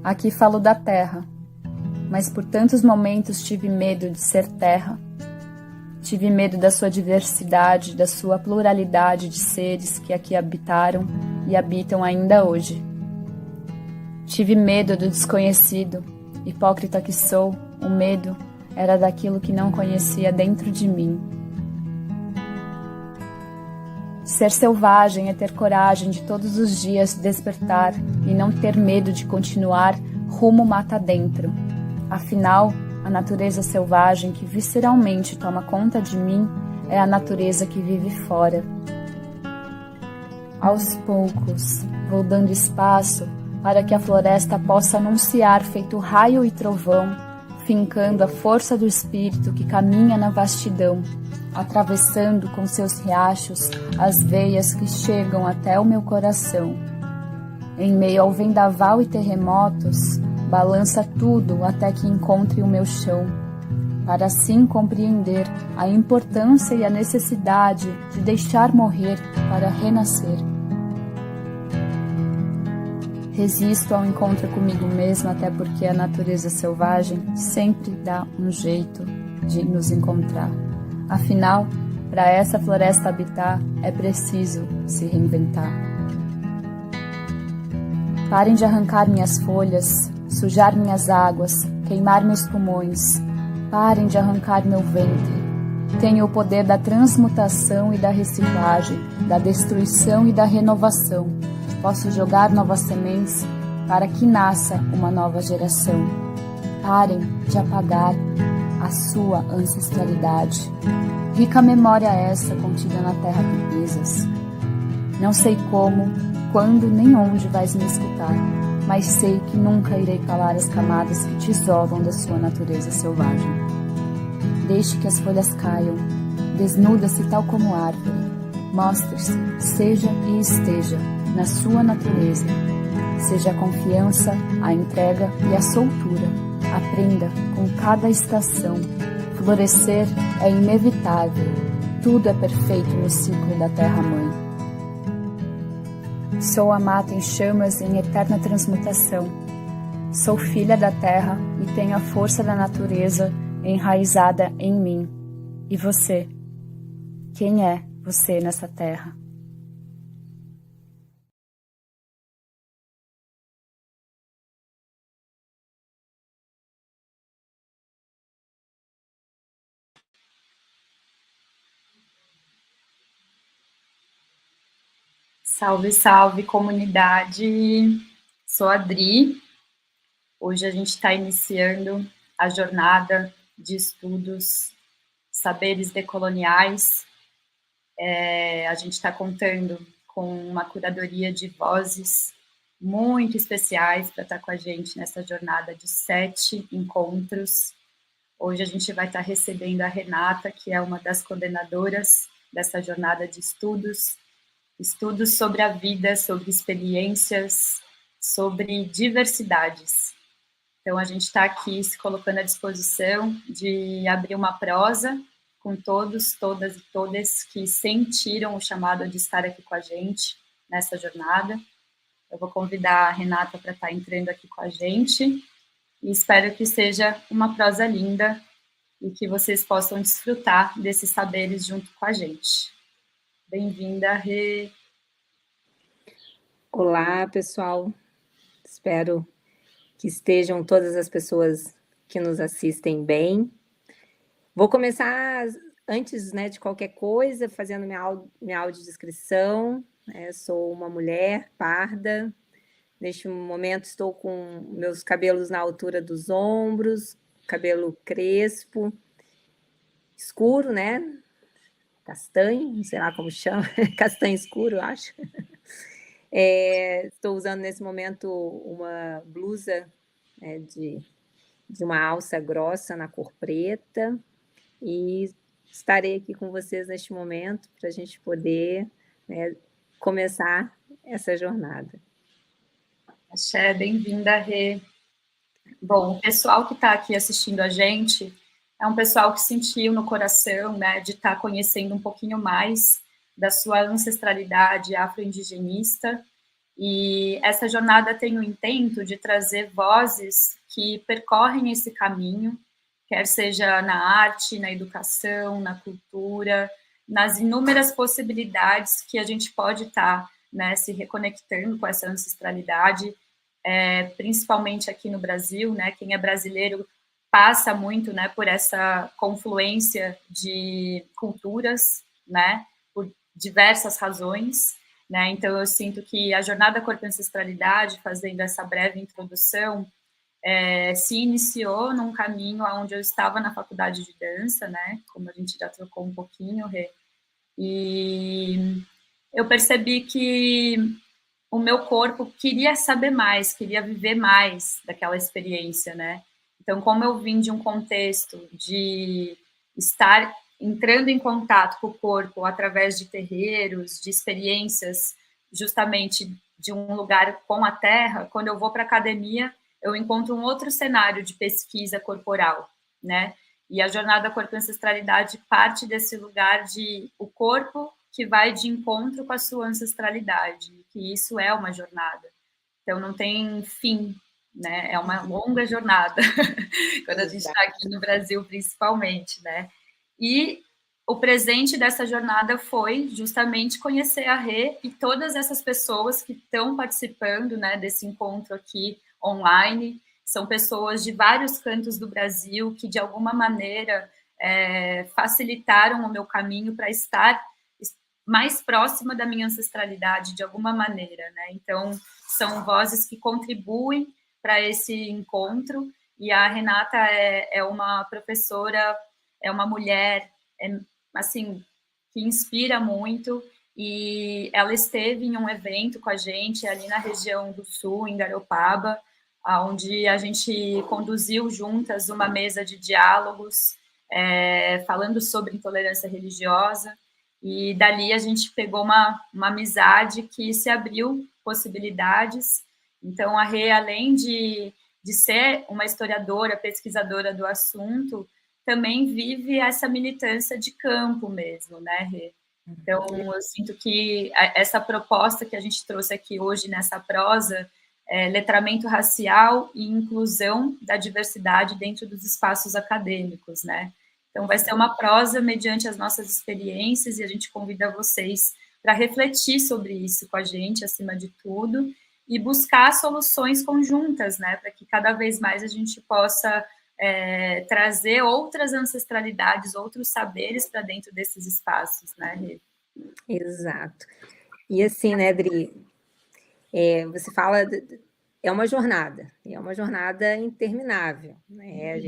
Aqui falo da terra, mas por tantos momentos tive medo de ser terra. Tive medo da sua diversidade, da sua pluralidade de seres que aqui habitaram e habitam ainda hoje. Tive medo do desconhecido, hipócrita que sou, o medo era daquilo que não conhecia dentro de mim. Ser selvagem é ter coragem de todos os dias despertar e não ter medo de continuar rumo mata dentro. Afinal, a natureza selvagem que visceralmente toma conta de mim é a natureza que vive fora. Aos poucos, vou dando espaço para que a floresta possa anunciar feito raio e trovão, fincando a força do espírito que caminha na vastidão, atravessando com seus riachos as veias que chegam até o meu coração. Em meio ao vendaval e terremotos, balança tudo até que encontre o meu chão, para assim compreender a importância e a necessidade de deixar morrer para renascer. Resisto ao encontro comigo mesma, até porque a natureza selvagem sempre dá um jeito de nos encontrar. Afinal, para essa floresta habitar, é preciso se reinventar. Parem de arrancar minhas folhas, sujar minhas águas, queimar meus pulmões. Parem de arrancar meu ventre. Tenho o poder da transmutação e da reciclagem, da destruição e da renovação. Posso jogar novas sementes para que nasça uma nova geração. Parem de apagar a sua ancestralidade. Rica memória essa contida na terra que pisas. Não sei como, quando nem onde vais me escutar, mas sei que nunca irei calar as camadas que te isolam da sua natureza selvagem. Deixe que as folhas caiam, desnuda-se tal como árvore. Mostre-se, seja e esteja na sua natureza. Seja a confiança, a entrega e a soltura. Aprenda com cada estação. Florescer é inevitável. Tudo é perfeito no ciclo da Terra-mãe. Sou a mata em chamas em eterna transmutação. Sou filha da terra e tenho a força da natureza enraizada em mim. E você? Quem é você nessa terra? Salve, salve, comunidade! Sou a Dri. Hoje a gente está iniciando a jornada de estudos Saberes Decoloniais. A gente está contando com uma curadoria de vozes muito especiais para estar com a gente nessa jornada de 7 encontros. Hoje a gente vai estar recebendo a Renata, que é uma das coordenadoras dessa jornada de estudos sobre a vida, sobre experiências, sobre diversidades. Então, a gente está aqui se colocando à disposição de abrir uma prosa com todos, todas e todas que sentiram o chamado de estar aqui com a gente nessa jornada. Eu vou convidar a Renata para estar entrando aqui com a gente e espero que seja uma prosa linda e que vocês possam desfrutar desses saberes junto com a gente. Bem-vinda, Rê. Olá, pessoal. Espero que estejam todas as pessoas que nos assistem bem. Vou começar, antes de qualquer coisa, fazendo minha audiodescrição. Sou uma mulher parda. Neste momento estou com meus cabelos na altura dos ombros, cabelo crespo, escuro, castanho, não sei lá como chama, castanho escuro, eu acho. Estou usando nesse momento uma blusa de uma alça grossa na cor preta e estarei aqui com vocês neste momento para a gente poder começar essa jornada. Axé, bem-vinda, Rê. Bom, o pessoal que está aqui assistindo a gente é um pessoal que sentiu no coração, de estar conhecendo um pouquinho mais da sua ancestralidade afro-indigenista E essa jornada tem o intento de trazer vozes que percorrem esse caminho, quer seja na arte, na educação, na cultura, nas inúmeras possibilidades que a gente pode estar, né, se reconectando com essa ancestralidade, principalmente aqui no Brasil, né, quem é brasileiro passa muito, né, por essa confluência de culturas, né, por diversas razões, né, então eu sinto que a jornada Corpo e Ancestralidade, fazendo essa breve introdução, se iniciou num caminho onde eu estava na faculdade de dança, né, como a gente já trocou um pouquinho, Rê, e eu percebi que o meu corpo queria saber mais, queria viver mais daquela experiência, né? Então, como eu vim de um contexto de estar entrando em contato com o corpo através de terreiros, de experiências justamente de um lugar com a terra, quando eu vou para a academia, eu encontro um outro cenário de pesquisa corporal, né? E a jornada Corpo e Ancestralidade parte desse lugar de o corpo que vai de encontro com a sua ancestralidade, que isso é uma jornada. Então, não tem fim, né? É uma longa jornada, quando a gente está aqui no Brasil, principalmente, né? E o presente dessa jornada foi justamente conhecer a Rê e todas essas pessoas que estão participando, né, desse encontro aqui online. São pessoas de vários cantos do Brasil que, de alguma maneira, facilitaram o meu caminho para estar mais próxima da minha ancestralidade, de alguma maneira, né? Então, são vozes que contribuem para esse encontro, e a Renata é uma professora, é uma mulher, assim, que inspira muito, e ela esteve em um evento com a gente ali na região do Sul, em Garopaba, onde a gente conduziu juntas uma mesa de diálogos, falando sobre intolerância religiosa, e dali a gente pegou uma amizade que se abriu possibilidades. Então, a Rê, além de ser uma historiadora, pesquisadora do assunto, também vive essa militância de campo mesmo, né, Rê? Então, eu sinto que essa proposta que a gente trouxe aqui hoje nessa prosa, letramento racial e inclusão da diversidade dentro dos espaços acadêmicos, né? Então, vai ser uma prosa mediante as nossas experiências, e a gente convida vocês para refletir sobre isso com a gente, acima de tudo, e buscar soluções conjuntas, né, para que cada vez mais a gente possa trazer outras ancestralidades, outros saberes para dentro desses espaços, né, Rê? Exato. E assim, né, Dri, você fala, é uma jornada interminável, né?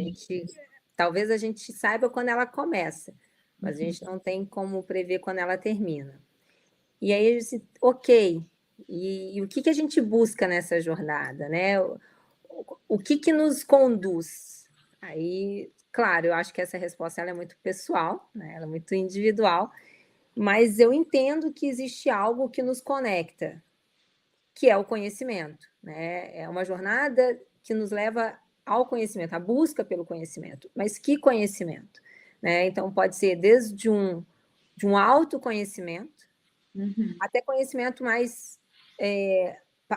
Talvez a gente saiba quando ela começa, mas a gente não tem como prever quando ela termina. E aí, ok, e o que a gente busca nessa jornada, né? O que nos conduz? Aí, claro, eu acho que essa resposta ela é muito pessoal, né? Ela é muito individual, mas eu entendo que existe algo que nos conecta, que é o conhecimento, né? É uma jornada que nos leva ao conhecimento, à busca pelo conhecimento. Mas que conhecimento? Né? Então, pode ser desde de um autoconhecimento, até conhecimento mais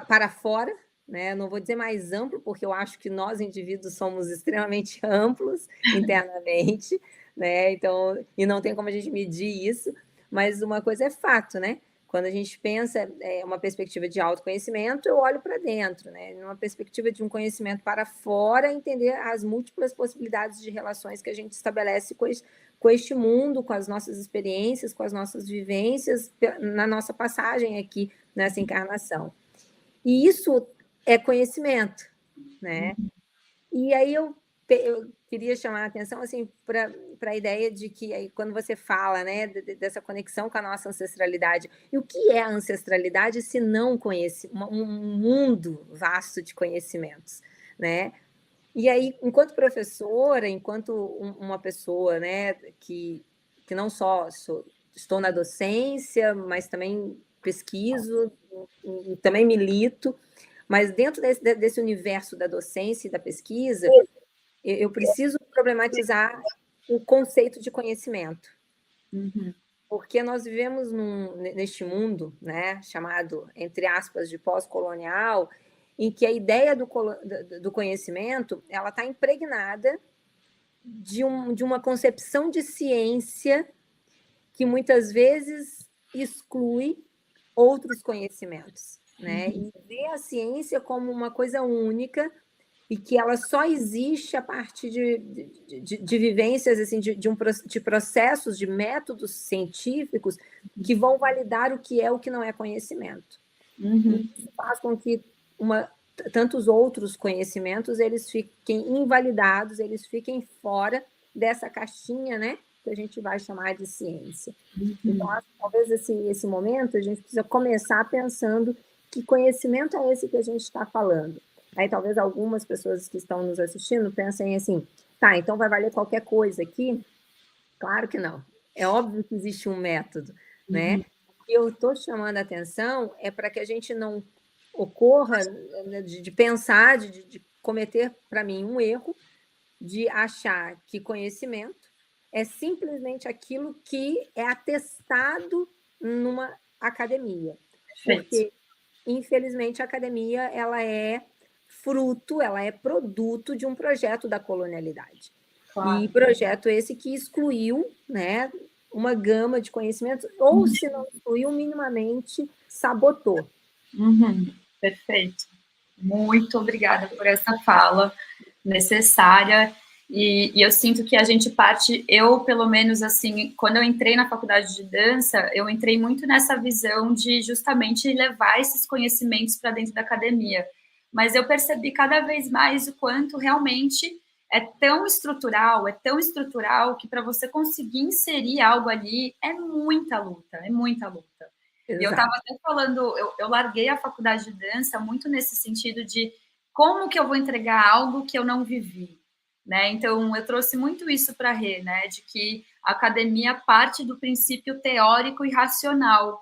para fora, né? Não vou dizer mais amplo, porque eu acho que nós, indivíduos, somos extremamente amplos internamente, né? Então, e não tem como a gente medir isso, mas uma coisa é fato, né? Quando a gente pensa uma perspectiva de autoconhecimento, eu olho para dentro, né? Numa perspectiva de um conhecimento para fora, entender as múltiplas possibilidades de relações que a gente estabelece com este mundo, com as nossas experiências, com as nossas vivências, na nossa passagem aqui nessa encarnação. E isso é conhecimento, né? E aí eu queria chamar a atenção assim, para a ideia de que aí, quando você fala, né, dessa conexão com a nossa ancestralidade, e o que é a ancestralidade se não um mundo vasto de conhecimentos, né? E aí, enquanto professora, enquanto uma pessoa, né, que não só estou na docência, mas também pesquiso, também milito, mas dentro desse universo da docência e da pesquisa, eu preciso problematizar o conceito de conhecimento. Porque nós vivemos neste mundo, né, chamado, entre aspas, de pós-colonial, em que a ideia do conhecimento ela está impregnada de uma concepção de ciência que muitas vezes exclui outros conhecimentos, né? E vê a ciência como uma coisa única e que ela só existe a partir de vivências, assim, de processos, de métodos científicos que vão validar o que é o que não é conhecimento. Uhum. Isso faz com que tantos outros conhecimentos eles fiquem invalidados, eles fiquem fora dessa caixinha, né, que a gente vai chamar de ciência. Então, acho que talvez esse momento a gente precisa começar pensando que conhecimento é esse que a gente está falando. Aí talvez algumas pessoas que estão nos assistindo pensem assim, tá, então vai valer qualquer coisa aqui? Claro que não. É óbvio que existe um método, né? O que eu estou chamando a atenção é para que a gente não ocorra de pensar, de cometer, para mim, um erro de achar que conhecimento é simplesmente aquilo que é atestado numa academia. Perfeito. Porque, infelizmente, a academia ela é fruto, ela é produto de um projeto da colonialidade. Claro. E projeto esse que excluiu, né, uma gama de conhecimentos, ou se não excluiu, minimamente sabotou. Perfeito. Muito obrigada por essa fala necessária. E eu sinto que a gente parte, eu pelo menos assim, quando eu entrei na faculdade de dança, eu entrei muito nessa visão de justamente levar esses conhecimentos para dentro da academia. Mas eu percebi cada vez mais o quanto realmente é tão estrutural que para você conseguir inserir algo ali é muita luta, é muita luta. Exato. E eu estava até falando, eu larguei a faculdade de dança muito nesse sentido de como que eu vou entregar algo que eu não vivi, né? Então, eu trouxe muito isso para a Rê, né? De que a academia parte do princípio teórico e racional,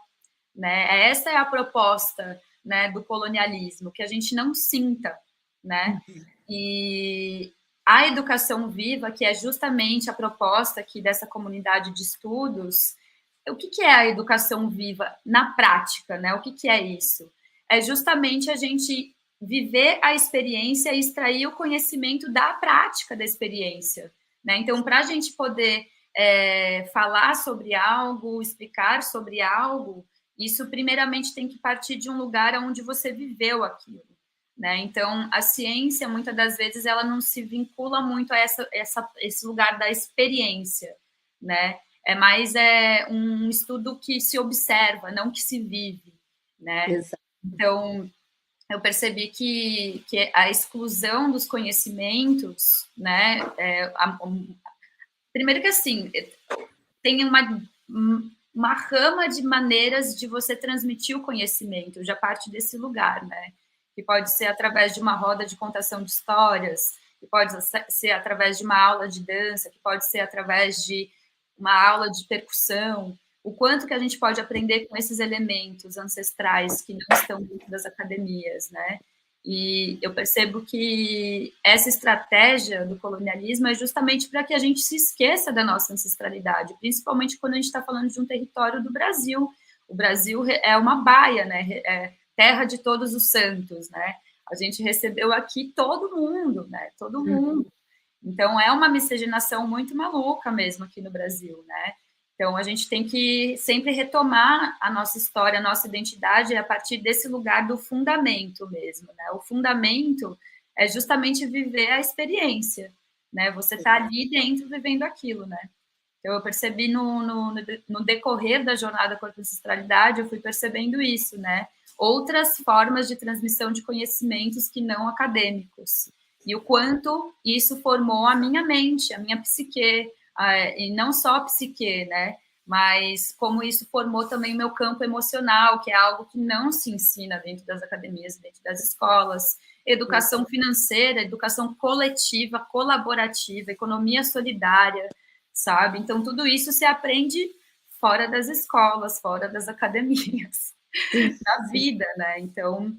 né? Essa é a proposta, né, do colonialismo, que a gente não sinta, né? E a educação viva, que é justamente a proposta aqui dessa comunidade de estudos, o que é a educação viva na prática, né? O que é isso? É justamente a gente viver a experiência e extrair o conhecimento da prática da experiência, né? Então, para a gente poder falar sobre algo, explicar sobre algo, isso primeiramente tem que partir de um lugar onde você viveu aquilo, né? Então, a ciência, muitas das vezes, ela não se vincula muito a esse lugar da experiência, né? É mais um estudo que se observa, não que se vive, né? Exato. Então, eu percebi que a exclusão dos conhecimentos, né? Primeiro que, assim, tem uma rama de maneiras de você transmitir o conhecimento, já parte desse lugar, né? Que pode ser através de uma roda de contação de histórias, que pode ser através de uma aula de dança, que pode ser através de uma aula de percussão, o quanto que a gente pode aprender com esses elementos ancestrais que não estão dentro das academias, né? E eu percebo que essa estratégia do colonialismo é justamente para que a gente se esqueça da nossa ancestralidade, principalmente quando a gente está falando de um território do Brasil. O Brasil é uma baia, né? É terra de todos os santos, né? A gente recebeu aqui todo mundo, né? Todo mundo. Então, é uma miscigenação muito maluca mesmo aqui no Brasil, né? Então, a gente tem que sempre retomar a nossa história, a nossa identidade a partir desse lugar do fundamento mesmo, né? O fundamento é justamente viver a experiência, né? Você está ali dentro vivendo aquilo, né? Então, eu percebi no decorrer da jornada contra a ancestralidade, eu fui percebendo isso, né? Outras formas de transmissão de conhecimentos que não acadêmicos. E o quanto isso formou a minha mente, a minha psique, e não só a psique, né? Mas como isso formou também o meu campo emocional, que é algo que não se ensina dentro das academias, dentro das escolas. Educação financeira, educação coletiva, colaborativa, economia solidária, sabe? Então, tudo isso se aprende fora das escolas, fora das academias, da vida, né? Então,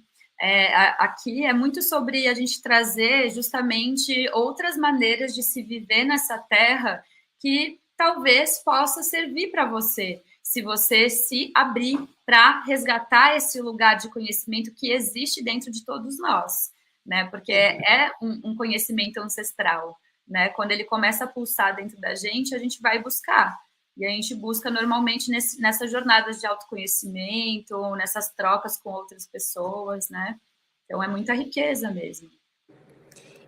aqui é muito sobre a gente trazer justamente outras maneiras de se viver nessa terra que talvez possa servir para você. se você se abrir para resgatar esse lugar de conhecimento que existe dentro de todos nós, né? Porque é um conhecimento ancestral, né? Quando ele começa a pulsar dentro da gente, a gente vai buscar. E a gente busca normalmente nessas jornadas de autoconhecimento, nessas trocas com outras pessoas, né? Então é muita riqueza mesmo.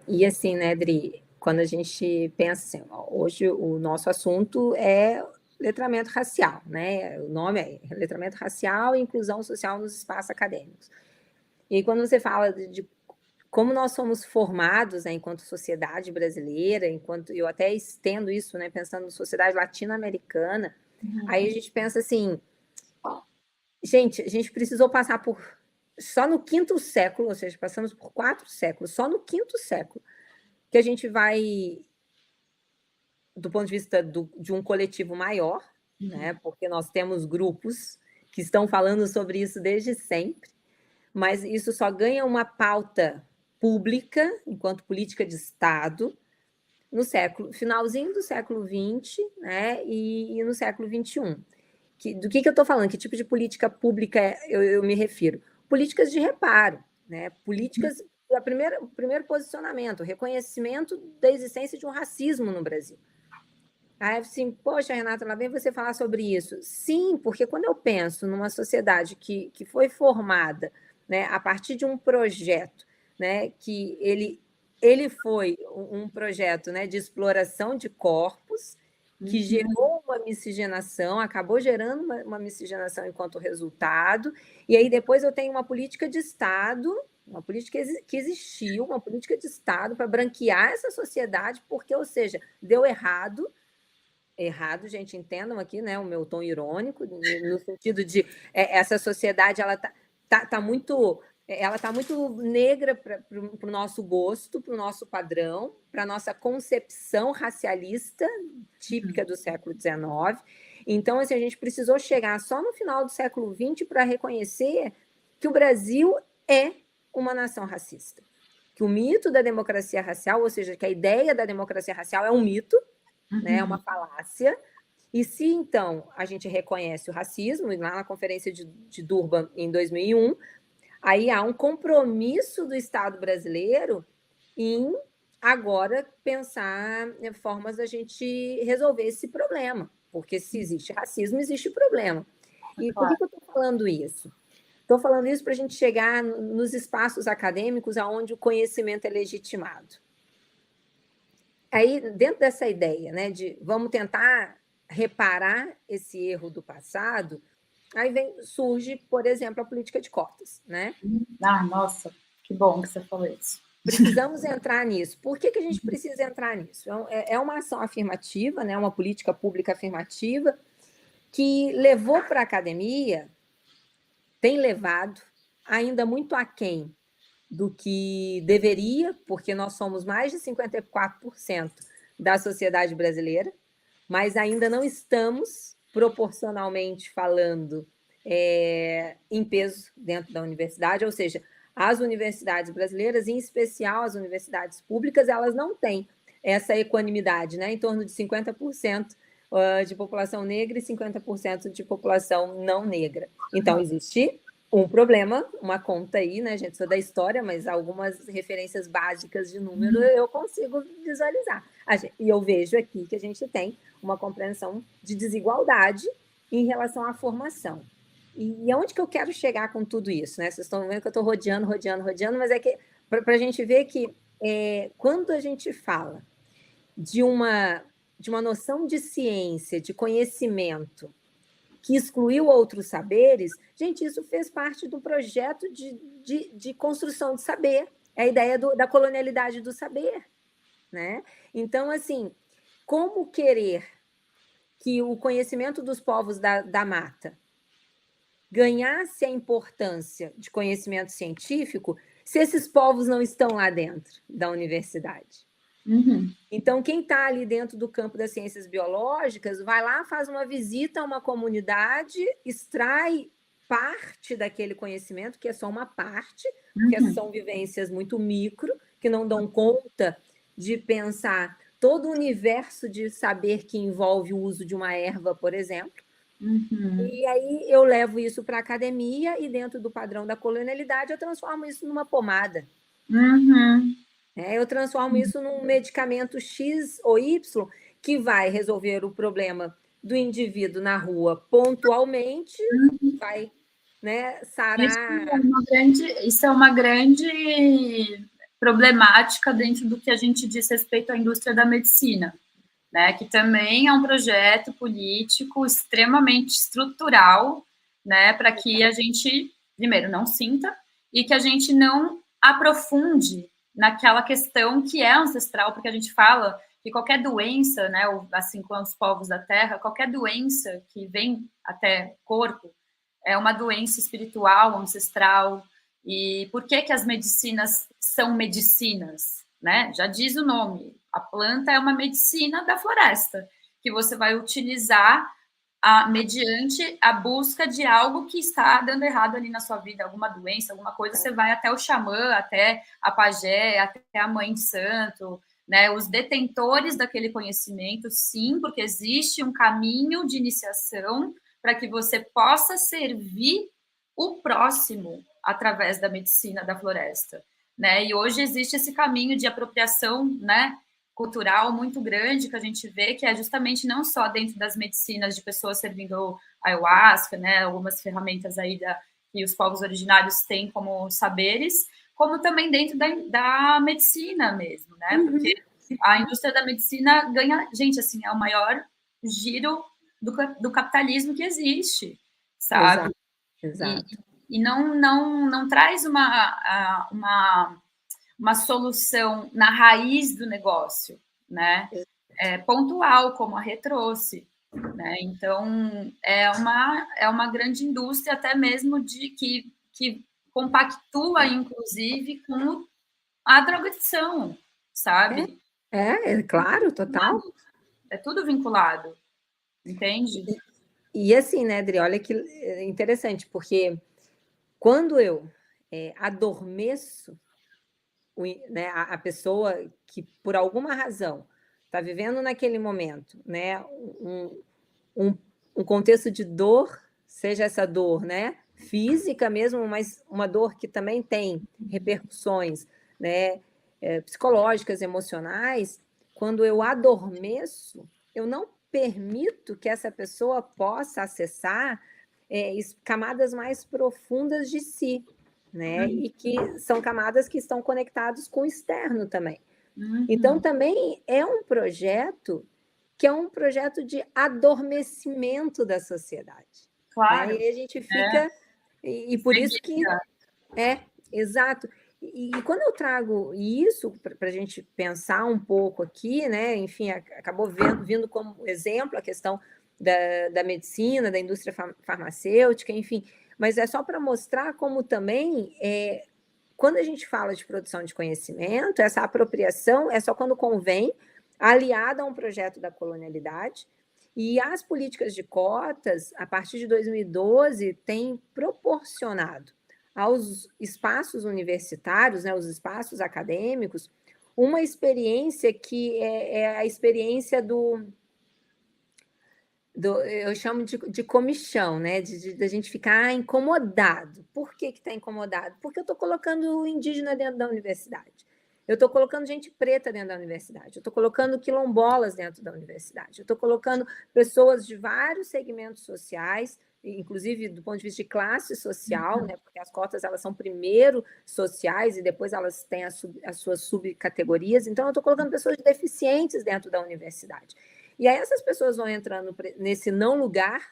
E assim, né, Dri, quando a gente pensa assim, hoje o nosso assunto é letramento racial, né? O nome é letramento racial e inclusão social nos espaços acadêmicos. E quando você fala de como nós somos formados, né, enquanto sociedade brasileira, enquanto eu até estendo isso, né, pensando na sociedade latino-americana, aí a gente pensa assim, gente, a gente precisou passar por só no 5º século, ou seja, passamos por 4 séculos, só no 5º século que a gente vai, do ponto de vista de um coletivo maior, né, porque nós temos grupos que estão falando sobre isso desde sempre, mas isso só ganha uma pauta pública, enquanto política de Estado, no finalzinho do século XX, né, e no século XXI. Do que eu estou falando? Que tipo de política pública eu me refiro? Políticas de reparo, né? Políticas, o primeiro posicionamento, reconhecimento da existência de um racismo no Brasil. Aí, assim, poxa, Renata, lá vem você falar sobre isso. Sim, porque quando eu penso numa sociedade que foi formada, né, a partir de um projeto, né, que ele foi um projeto, né, de exploração de corpos, que gerou uma miscigenação, acabou gerando uma miscigenação enquanto resultado, e aí depois eu tenho uma política de Estado, uma política que existiu, uma política de Estado para branquear essa sociedade, porque, ou seja, deu errado, gente, entendam aqui, né, o meu tom irônico, no sentido de essa sociedade ela tá muito negra para o nosso gosto, para o nosso padrão, para a nossa concepção racialista típica do século XIX. Então, assim, a gente precisou chegar só no final do século XX para reconhecer que o Brasil é uma nação racista, que o mito da democracia racial, ou seja, que a ideia da democracia racial é um mito, né, é uma falácia. E se, então, a gente reconhece o racismo, e lá na Conferência de Durban, em 2001, aí há um compromisso do Estado brasileiro em agora pensar formas da gente resolver esse problema, porque se existe racismo, existe problema. E por que eu estou falando isso? Estou falando isso para a gente chegar nos espaços acadêmicos onde o conhecimento é legitimado. Aí, dentro dessa ideia, né, de vamos tentar reparar esse erro do passado, aí surge, por exemplo, a política de cotas, né? Ah, nossa, que bom que você falou isso. Precisamos entrar nisso. Por que a gente precisa entrar nisso? É uma ação afirmativa, né, uma política pública afirmativa que levou para a academia, tem levado ainda muito aquém do que deveria, porque nós somos mais de 54% da sociedade brasileira, mas ainda não estamos, proporcionalmente falando, em peso dentro da universidade, ou seja, as universidades brasileiras, em especial as universidades públicas, elas não têm essa equanimidade, né? Em torno de 50% de população negra e 50% de população não negra. Então, existe um problema, uma conta aí, né, gente? Sou da história, mas algumas referências básicas de número eu consigo visualizar. E eu vejo aqui que a gente tem uma compreensão de desigualdade em relação à formação. E aonde que eu quero chegar com tudo isso, né? Vocês estão vendo que eu estou rodeando, mas é que para a gente ver que quando a gente fala de uma noção de ciência, de conhecimento, que excluiu outros saberes, gente, isso fez parte do projeto de construção de saber, é a ideia da colonialidade do saber, né? Então, assim, como querer que o conhecimento dos povos da mata ganhasse a importância de conhecimento científico se esses povos não estão lá dentro da universidade? Então, quem está ali dentro do campo das ciências biológicas vai lá, faz uma visita a uma comunidade, extrai parte daquele conhecimento, que é só uma parte, porque são vivências muito micro, que não dão conta de pensar todo o universo de saber que envolve o uso de uma erva, por exemplo, E aí eu levo isso para a academia e dentro do padrão da colonialidade eu transformo isso numa pomada. Eu transformo isso num medicamento X ou Y que vai resolver o problema do indivíduo na rua pontualmente, vai, né, sarar. Isso é uma grande problemática dentro do que a gente diz respeito à indústria da medicina, né, que também é um projeto político extremamente estrutural, né, para que a gente, primeiro, não sinta e que a gente não aprofunde naquela questão que é ancestral, porque a gente fala que qualquer doença, né, assim como os povos da Terra, qualquer doença que vem até o corpo é uma doença espiritual, ancestral. E por que que as medicinas são medicinas, né? Já diz o nome, a planta é uma medicina da floresta, que você vai utilizar mediante a busca de algo que está dando errado ali na sua vida, alguma doença, alguma coisa, você vai até o xamã, até a pajé, até a mãe de santo, né? Os detentores daquele conhecimento, sim, porque existe um caminho de iniciação para que você possa servir o próximo através da medicina da floresta, né? E hoje existe esse caminho de apropriação, né, cultural muito grande que a gente vê, que é justamente não só dentro das medicinas de pessoas servindo ayahuasca, né, algumas ferramentas aí que os povos originários têm como saberes, como também dentro da medicina mesmo, né? Porque a indústria da medicina ganha, gente, assim, é o maior giro do capitalismo que existe, sabe? Exato. E não traz uma solução na raiz do negócio, né? É pontual, como a Rê trouxe, né? Então, é uma grande indústria até mesmo que compactua, inclusive, com a drogadição, sabe? Claro, total. É tudo vinculado, entende? E assim, né, Adri, olha que interessante, porque quando eu adormeço, né, a pessoa que, por alguma razão, está vivendo naquele momento, né, um contexto de dor, seja essa dor, né, física mesmo, mas uma dor que também tem repercussões, né, psicológicas, emocionais. Quando eu adormeço, eu não permito que essa pessoa possa acessar camadas mais profundas de si, né? E que são camadas que estão conectadas com o externo também. Então, também é um projeto que é um projeto de adormecimento da sociedade. Claro. Né? E a gente fica... E por isso que... Exato. E quando eu trago isso para a gente pensar um pouco aqui, né? Enfim, acabou vindo como exemplo a questão da medicina, da indústria farmacêutica, enfim, mas é só para mostrar como também, quando a gente fala de produção de conhecimento, essa apropriação é só quando convém, aliada a um projeto da colonialidade, e as políticas de cotas, a partir de 2012, têm proporcionado aos espaços universitários, né, os espaços acadêmicos, uma experiência que é a experiência eu chamo de comichão, né? De a gente ficar incomodado. Por que está incomodado? Porque eu estou colocando indígena dentro da universidade. Eu estou colocando gente preta dentro da universidade. Eu estou colocando quilombolas dentro da universidade. Eu estou colocando pessoas de vários segmentos sociais, inclusive do ponto de vista de classe social, né? Porque as cotas elas são primeiro sociais e depois elas têm as suas subcategorias. Então, eu estou colocando pessoas deficientes dentro da universidade. E aí essas pessoas vão entrando nesse não lugar,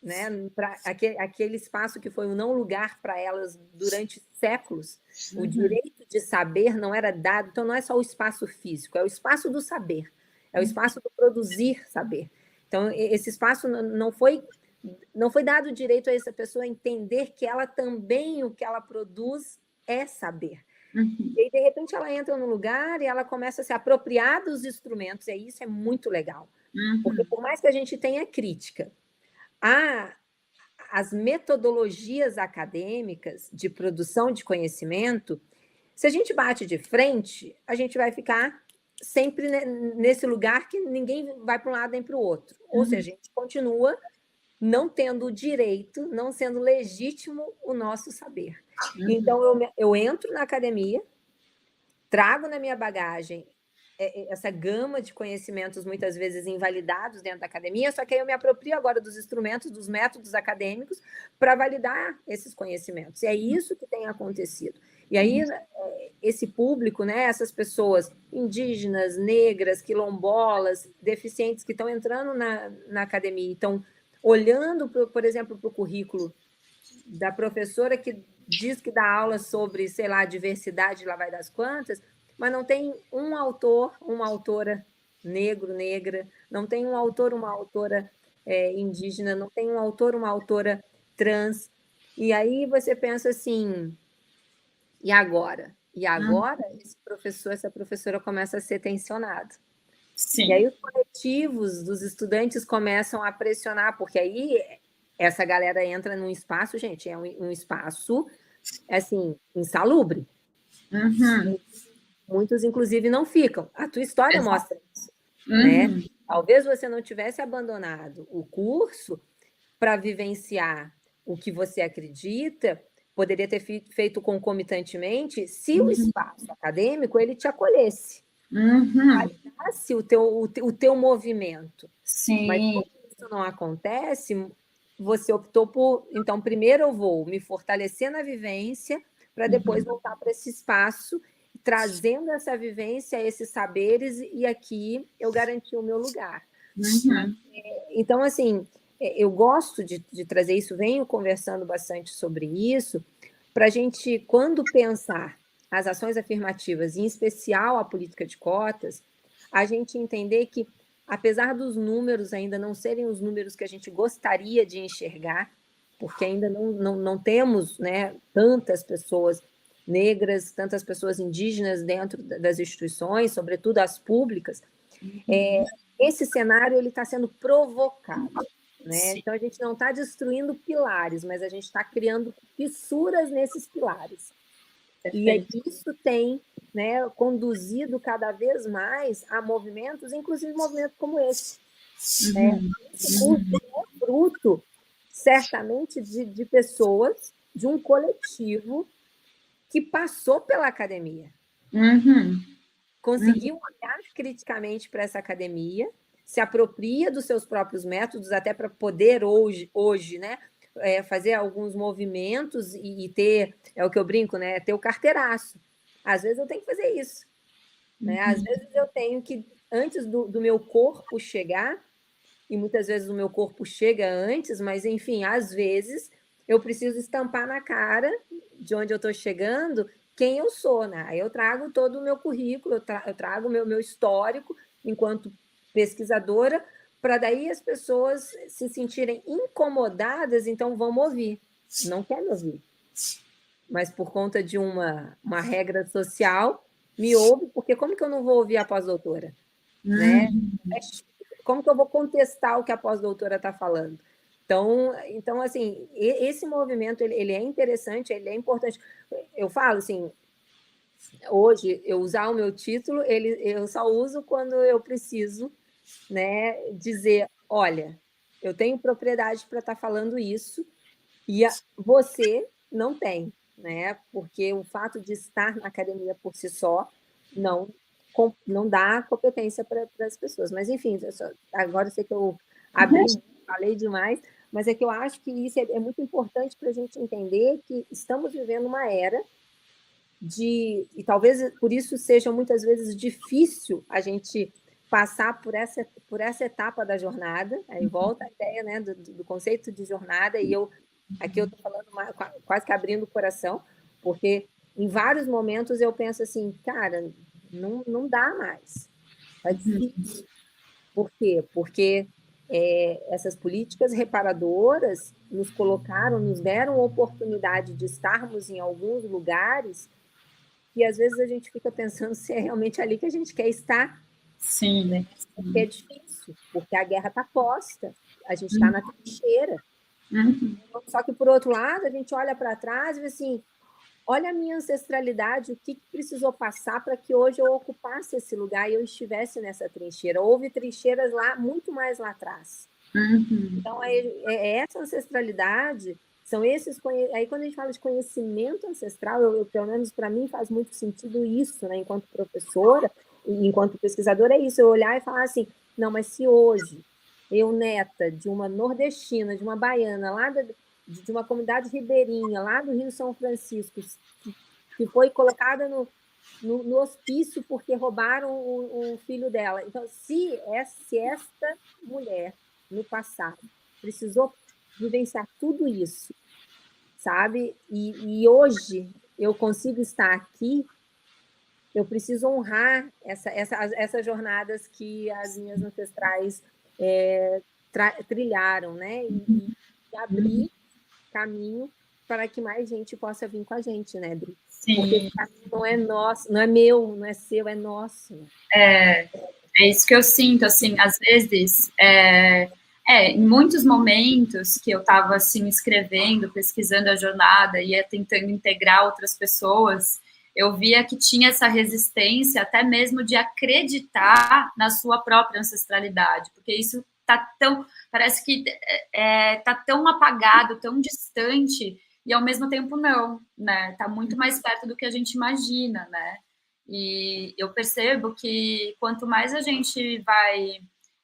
né, para aquele espaço que foi um não lugar para elas durante séculos. O direito de saber não era dado, então não é só o espaço físico, é o espaço do saber, é o espaço do produzir saber. Então, esse espaço não foi dado o direito a essa pessoa entender que ela também, o que ela produz é saber. E aí, de repente, ela entra no lugar e ela começa a se apropriar dos instrumentos, e isso é muito legal. Porque por mais que a gente tenha crítica às metodologias acadêmicas de produção de conhecimento, se a gente bate de frente, a gente vai ficar sempre nesse lugar que ninguém vai para um lado nem para o outro. Ou seja, a gente continua não tendo o direito, não sendo legítimo o nosso saber. Então, eu entro na academia, trago na minha bagagem essa gama de conhecimentos muitas vezes invalidados dentro da academia, só que aí eu me aproprio agora dos instrumentos, dos métodos acadêmicos para validar esses conhecimentos. E é isso que tem acontecido. E aí, esse público, né, essas pessoas indígenas, negras, quilombolas, deficientes que estão entrando na academia, estão olhando, por exemplo, para o currículo da professora que diz que dá aula sobre, sei lá, diversidade, lá vai das quantas, mas não tem um autor, uma autora negro, negra, não tem um autor, uma autora indígena, não tem um autor, uma autora trans. E aí você pensa assim, e agora? E agora esse professor, essa professora começa a ser tensionado. Sim. E aí os coletivos dos estudantes começam a pressionar, porque aí essa galera entra num espaço, gente, é um espaço, assim, insalubre. Muitos, inclusive, não ficam. A tua história mostra isso, né? Talvez você não tivesse abandonado o curso para vivenciar o que você acredita, poderia ter feito concomitantemente se o espaço acadêmico ele te acolhesse, validasse o teu movimento. Sim. Mas como isso não acontece, você optou por, então, primeiro eu vou me fortalecer na vivência para depois voltar para esse espaço, trazendo essa vivência, esses saberes, e aqui eu garanti o meu lugar. Então, assim, eu gosto de trazer isso, venho conversando bastante sobre isso, para a gente, quando pensar as ações afirmativas, em especial a política de cotas, a gente entender que, apesar dos números ainda não serem os números que a gente gostaria de enxergar, porque ainda não temos, né, tantas pessoas negras, tantas pessoas indígenas dentro das instituições, sobretudo as públicas, esse cenário está sendo provocado. Né? Então, a gente não está destruindo pilares, mas a gente está criando fissuras nesses pilares. Perfeito. E isso tem, né, conduzido cada vez mais a movimentos, inclusive movimentos como esse. Esse curso é fruto, certamente, de pessoas, de um coletivo que passou pela academia. Conseguiu olhar criticamente para essa academia, se apropria dos seus próprios métodos, até para poder hoje, né, fazer alguns movimentos e ter, é o que eu brinco, né, ter o carteiraço. Às vezes eu tenho que fazer isso. Né? Às vezes eu tenho que, antes do meu corpo chegar, e muitas vezes o meu corpo chega antes, mas, enfim, às vezes eu preciso estampar na cara de onde eu estou chegando quem eu sou. Né? Aí eu trago todo o meu currículo, eu trago o meu histórico enquanto pesquisadora, para daí as pessoas se sentirem incomodadas, então vão me ouvir. Não quer me ouvir. Mas por conta de uma regra social, me ouve, porque como que eu não vou ouvir a pós-doutora? Né? Como que eu vou contestar o que a pós-doutora está falando? Então, assim, esse movimento, ele é interessante, ele é importante. Eu falo, assim, hoje, eu usar o meu título, eu só uso quando eu preciso, né, dizer, olha, eu tenho propriedade para estar falando isso e você não tem, né? Porque o fato de estar na academia por si só não dá competência para as pessoas. Mas, enfim, agora eu sei que eu falei demais, mas é que eu acho que isso é muito importante para a gente entender que estamos vivendo uma era e talvez por isso seja muitas vezes difícil a gente passar por essa etapa da jornada. Aí volta a ideia, né, do conceito de jornada, e aqui eu estou falando quase que abrindo o coração, porque em vários momentos eu penso assim, cara, não dá mais. É difícil. Por quê? Porque essas políticas reparadoras nos colocaram, nos deram a oportunidade de estarmos em alguns lugares que às vezes a gente fica pensando se é realmente ali que a gente quer estar. Sim, né? Porque é difícil, porque a guerra está posta, a gente está na trincheira. Só que, por outro lado, a gente olha para trás e vê assim, olha a minha ancestralidade, o que precisou passar para que hoje eu ocupasse esse lugar e eu estivesse nessa trincheira. Houve trincheiras lá, muito mais lá atrás. Uhum. Então, é essa ancestralidade, são esses... Aí, quando a gente fala de conhecimento ancestral, pelo menos para mim, faz muito sentido isso, né? Enquanto professora e enquanto pesquisadora, é isso, eu olhar e falar assim, não, mas se hoje eu, neta de uma nordestina, de uma baiana, de uma comunidade ribeirinha, lá do Rio São Francisco, que foi colocada no hospício porque roubaram o filho dela. Então, se esta mulher, no passado, precisou vivenciar tudo isso, sabe? E hoje eu consigo estar aqui, eu preciso honrar essas jornadas que as minhas ancestrais trilharam, né? E abrir caminho para que mais gente possa vir com a gente, né, Dri? Porque esse caminho não é nosso, não é meu, não é seu, é nosso. É isso que eu sinto, assim, às vezes, em muitos momentos que eu estava, assim, escrevendo, pesquisando a jornada e tentando integrar outras pessoas, eu via que tinha essa resistência até mesmo de acreditar na sua própria ancestralidade, porque isso parece que tá tão apagado, tão distante, e ao mesmo tempo não, né? Tá muito mais perto do que a gente imagina, né? E eu percebo que quanto mais a gente vai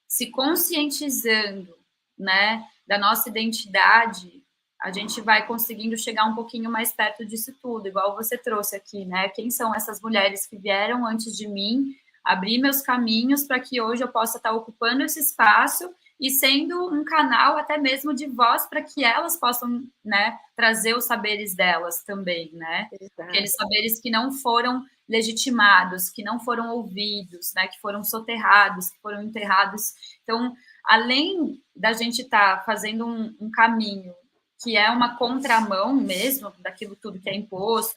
se conscientizando, né, da nossa identidade, a gente vai conseguindo chegar um pouquinho mais perto disso tudo, igual você trouxe aqui, né? Quem são essas mulheres que vieram antes de mim, abrir meus caminhos para que hoje eu possa estar ocupando esse espaço e sendo um canal até mesmo de voz para que elas possam, né, trazer os saberes delas também, né? Exato. Aqueles saberes que não foram legitimados, que não foram ouvidos, né, que foram soterrados, que foram enterrados. Então, além da gente estar fazendo um caminho que é uma contramão mesmo daquilo tudo que é imposto,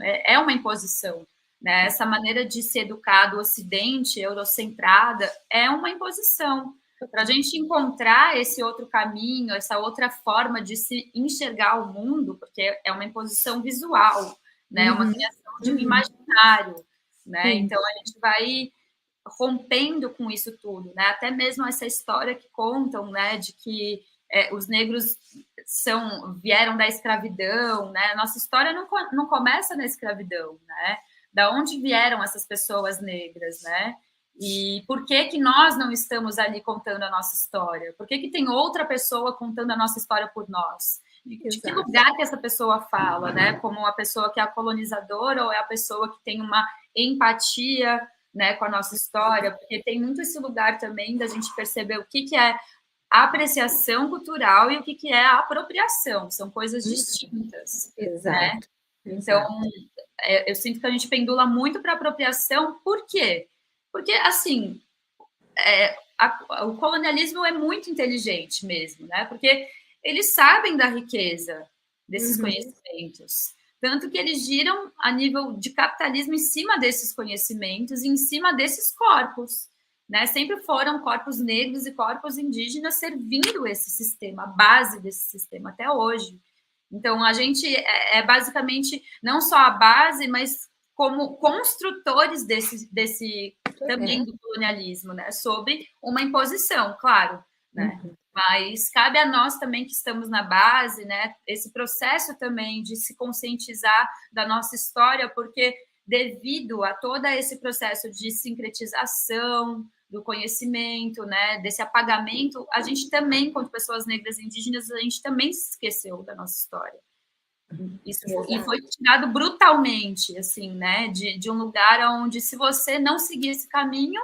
é uma imposição. Né? Essa maneira de se educar do Ocidente, eurocentrada, é uma imposição. Para a gente encontrar esse outro caminho, essa outra forma de se enxergar o mundo, porque é uma imposição visual, né? É uma criação de um imaginário. Né? Então, a gente vai rompendo com isso tudo. Né? Até mesmo essa história que contam, né, de que os negros vieram da escravidão. Né? Nossa história não começa na escravidão, né? Da onde vieram essas pessoas negras, né? E por que nós não estamos ali contando a nossa história? Por que tem outra pessoa contando a nossa história por nós? De que lugar que essa pessoa fala, né? Como a pessoa que é a colonizadora ou é a pessoa que tem uma empatia, né, com a nossa história? Porque tem muito esse lugar também da gente perceber o que é a apreciação cultural e o que é a apropriação. São coisas distintas. Exato. Né? Então, eu sinto que a gente pendula muito para apropriação. Por quê? Porque, assim, o colonialismo é muito inteligente mesmo, né? Porque eles sabem da riqueza desses conhecimentos. Tanto que eles giram a nível de capitalismo em cima desses conhecimentos e em cima desses corpos. Né? Sempre foram corpos negros e corpos indígenas servindo esse sistema, a base desse sistema até hoje. Então, a gente é basicamente não só a base, mas como construtores desse também do colonialismo, né? Sob uma imposição, claro, né? Mas cabe a nós também que estamos na base, né? Esse processo também de se conscientizar da nossa história, porque devido a todo esse processo de sincretização do conhecimento, né, desse apagamento, a gente também, enquanto pessoas negras e indígenas, a gente também se esqueceu da nossa história. E foi tirado brutalmente, assim, né, de um lugar onde, se você não seguir esse caminho,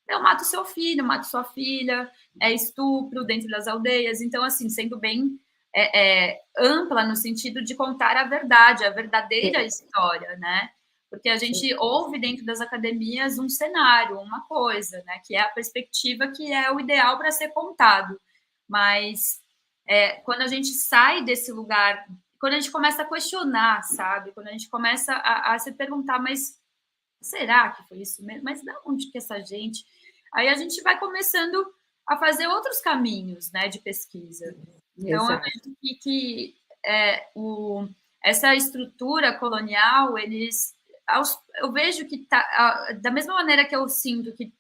eu mato seu filho, mato sua filha, é estupro dentro das aldeias. Então, assim, sendo bem ampla no sentido de contar a verdade, a verdadeira história, né? Porque a gente ouve dentro das academias um cenário, uma coisa, né? Que é a perspectiva que é o ideal para ser contado. Mas quando a gente sai desse lugar, quando a gente começa a questionar, sabe? Quando a gente começa a se perguntar, mas será que foi isso mesmo? Mas de onde que essa gente... Aí a gente vai começando a fazer outros caminhos, né, de pesquisa. Então, eu vejo que essa estrutura colonial, eu vejo que da mesma maneira que eu sinto que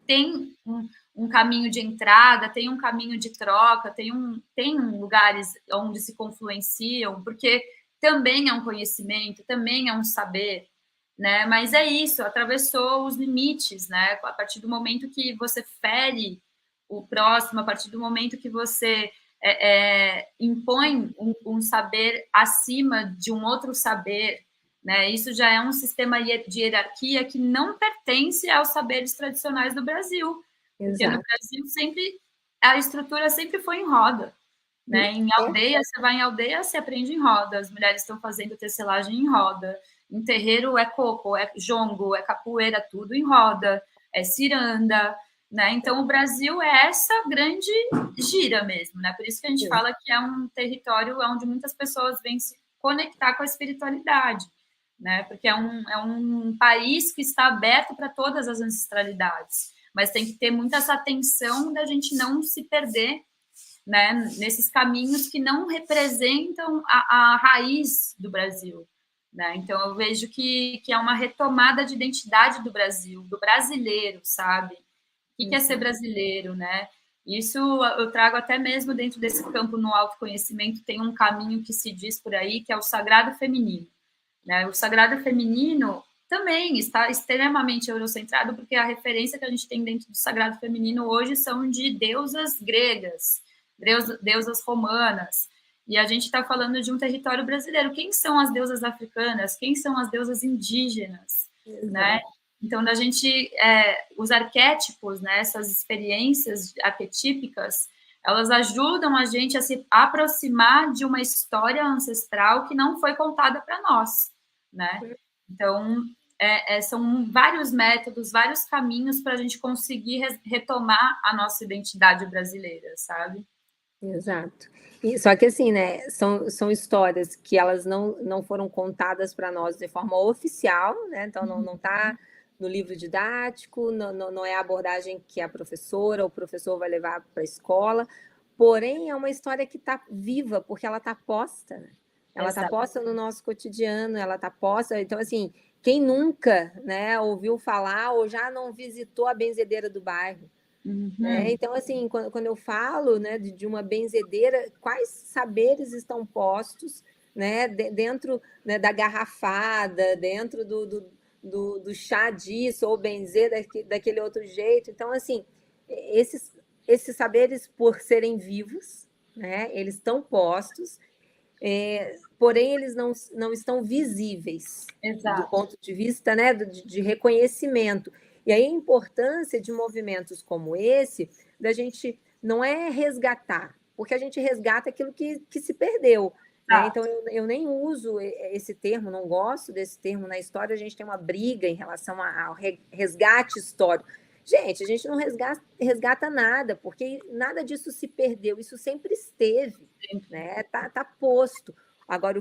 tem um caminho de entrada, tem um caminho de troca, tem lugares onde se confluenciam, porque também é um conhecimento, também é um saber, né? Mas é isso, atravessou os limites, né? A partir do momento que você fere o próximo, a partir do momento que você impõe um saber acima de um outro saber, né? Isso já é um sistema de hierarquia que não pertence aos saberes tradicionais do Brasil. Porque no Brasil a estrutura sempre foi em roda. Né? Em aldeia, você vai em aldeia, você aprende em roda. As mulheres estão fazendo tecelagem em roda. Em terreiro é coco, é jongo, é capoeira, tudo em roda. É ciranda. Né? Então, o Brasil é essa grande gira mesmo. Né? Por isso que a gente fala que é um território onde muitas pessoas vêm se conectar com a espiritualidade. Né? Porque é um país que está aberto para todas as ancestralidades. Mas tem que ter muita essa atenção da gente não se perder, né, nesses caminhos que não representam a raiz do Brasil. Né? Então, eu vejo que é uma retomada de identidade do Brasil, do brasileiro, sabe? O que é ser brasileiro, né? Isso eu trago até mesmo dentro desse campo no autoconhecimento, tem um caminho que se diz por aí, que é o sagrado feminino. Né? O sagrado feminino também está extremamente eurocentrado, porque a referência que a gente tem dentro do sagrado feminino hoje são de deusas gregas, deusas romanas, e a gente está falando de um território brasileiro. Quem são as deusas africanas? Quem são as deusas indígenas? Né? Então, da gente, os arquétipos, né, essas experiências arquetípicas, elas ajudam a gente a se aproximar de uma história ancestral que não foi contada para nós, né? Então, são vários métodos, vários caminhos para a gente conseguir retomar a nossa identidade brasileira, sabe? Exato. Só que assim, né, são histórias que elas não foram contadas para nós de forma oficial, né? Então não está no livro didático, não é a abordagem que a professora ou o professor vai levar para a escola, porém é uma história que está viva, porque ela está posta, né? Ela está posta no nosso cotidiano, ela está posta. Então, assim, quem nunca, né, ouviu falar ou já não visitou a benzedeira do bairro? Né? Então, assim, quando eu falo, né, de uma benzedeira, quais saberes estão postos, né, dentro, né, da garrafada, dentro do chá disso, ou benzer daquele outro jeito. Então, assim, esses saberes, por serem vivos, né, eles estão postos, porém eles não estão visíveis. Exato. Do ponto de vista, né, de reconhecimento. E aí a importância de movimentos como esse, da gente não é resgatar, porque a gente resgata aquilo que se perdeu. Né? Então, eu nem uso esse termo, não gosto desse termo na história, a gente tem uma briga em relação ao resgate histórico. Gente, a gente não resgata nada, porque nada disso se perdeu, isso sempre esteve, né? Tá posto. Agora,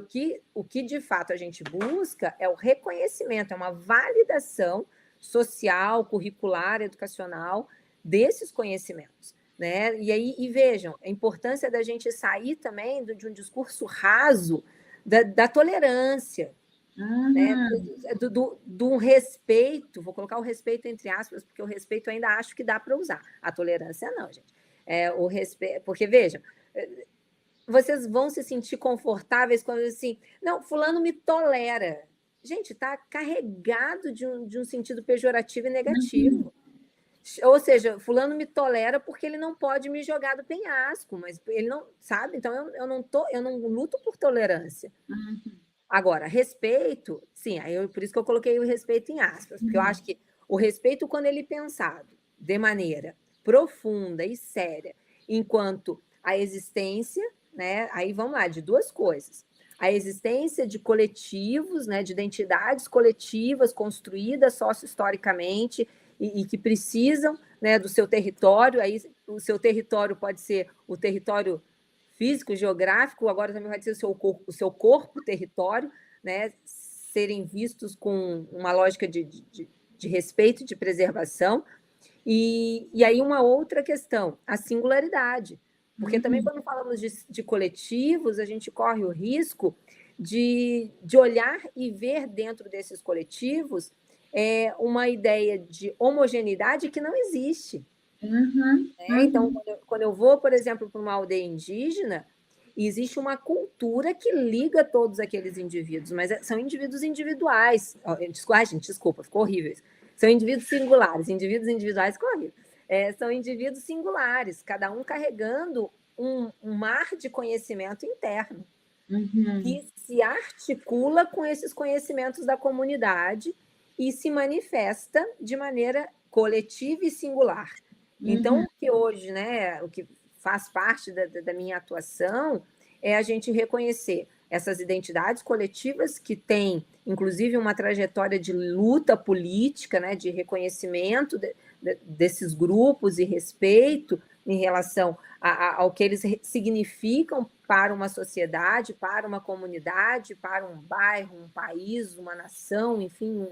o que de fato a gente busca é o reconhecimento, é uma validação social, curricular, educacional desses conhecimentos. Né? E vejam, a importância da gente sair também de um discurso raso da tolerância, né? Do respeito, vou colocar o respeito entre aspas, porque o respeito ainda acho que dá para usar, a tolerância não, gente. O respeito, porque vejam, vocês vão se sentir confortáveis quando assim, não, fulano me tolera. Gente, está carregado de um sentido pejorativo e negativo. Ou seja, fulano me tolera porque ele não pode me jogar do penhasco, mas ele não, sabe? Então eu não luto por tolerância. Agora, respeito, sim, por isso que eu coloquei o respeito em aspas, porque eu acho que o respeito, quando ele é pensado de maneira profunda e séria, enquanto a existência, né? Aí vamos lá, de duas coisas. A existência de coletivos, né, de identidades coletivas construídas socio-historicamente e que precisam, né, do seu território. Aí o seu território pode ser o território físico, geográfico, agora também vai ser o seu corpo, território, né, serem vistos com uma lógica de respeito, de preservação. E aí uma outra questão, a singularidade. Porque também quando falamos de coletivos, a gente corre o risco de olhar e ver dentro desses coletivos uma ideia de homogeneidade que não existe. Né? Então, quando eu vou, por exemplo, para uma aldeia indígena, existe uma cultura que liga todos aqueles indivíduos, mas são indivíduos individuais. Desculpa, ficou horrível isso. São indivíduos singulares, indivíduos individuais ficou horrível. São indivíduos singulares, cada um carregando um mar de conhecimento interno, que se articula com esses conhecimentos da comunidade e se manifesta de maneira coletiva e singular. Então, o que hoje, né, o que faz parte da minha atuação é a gente reconhecer essas identidades coletivas que têm, inclusive, uma trajetória de luta política, né, de reconhecimento desses grupos e respeito em relação ao que eles significam para uma sociedade, para uma comunidade, para um bairro, um país, uma nação, enfim,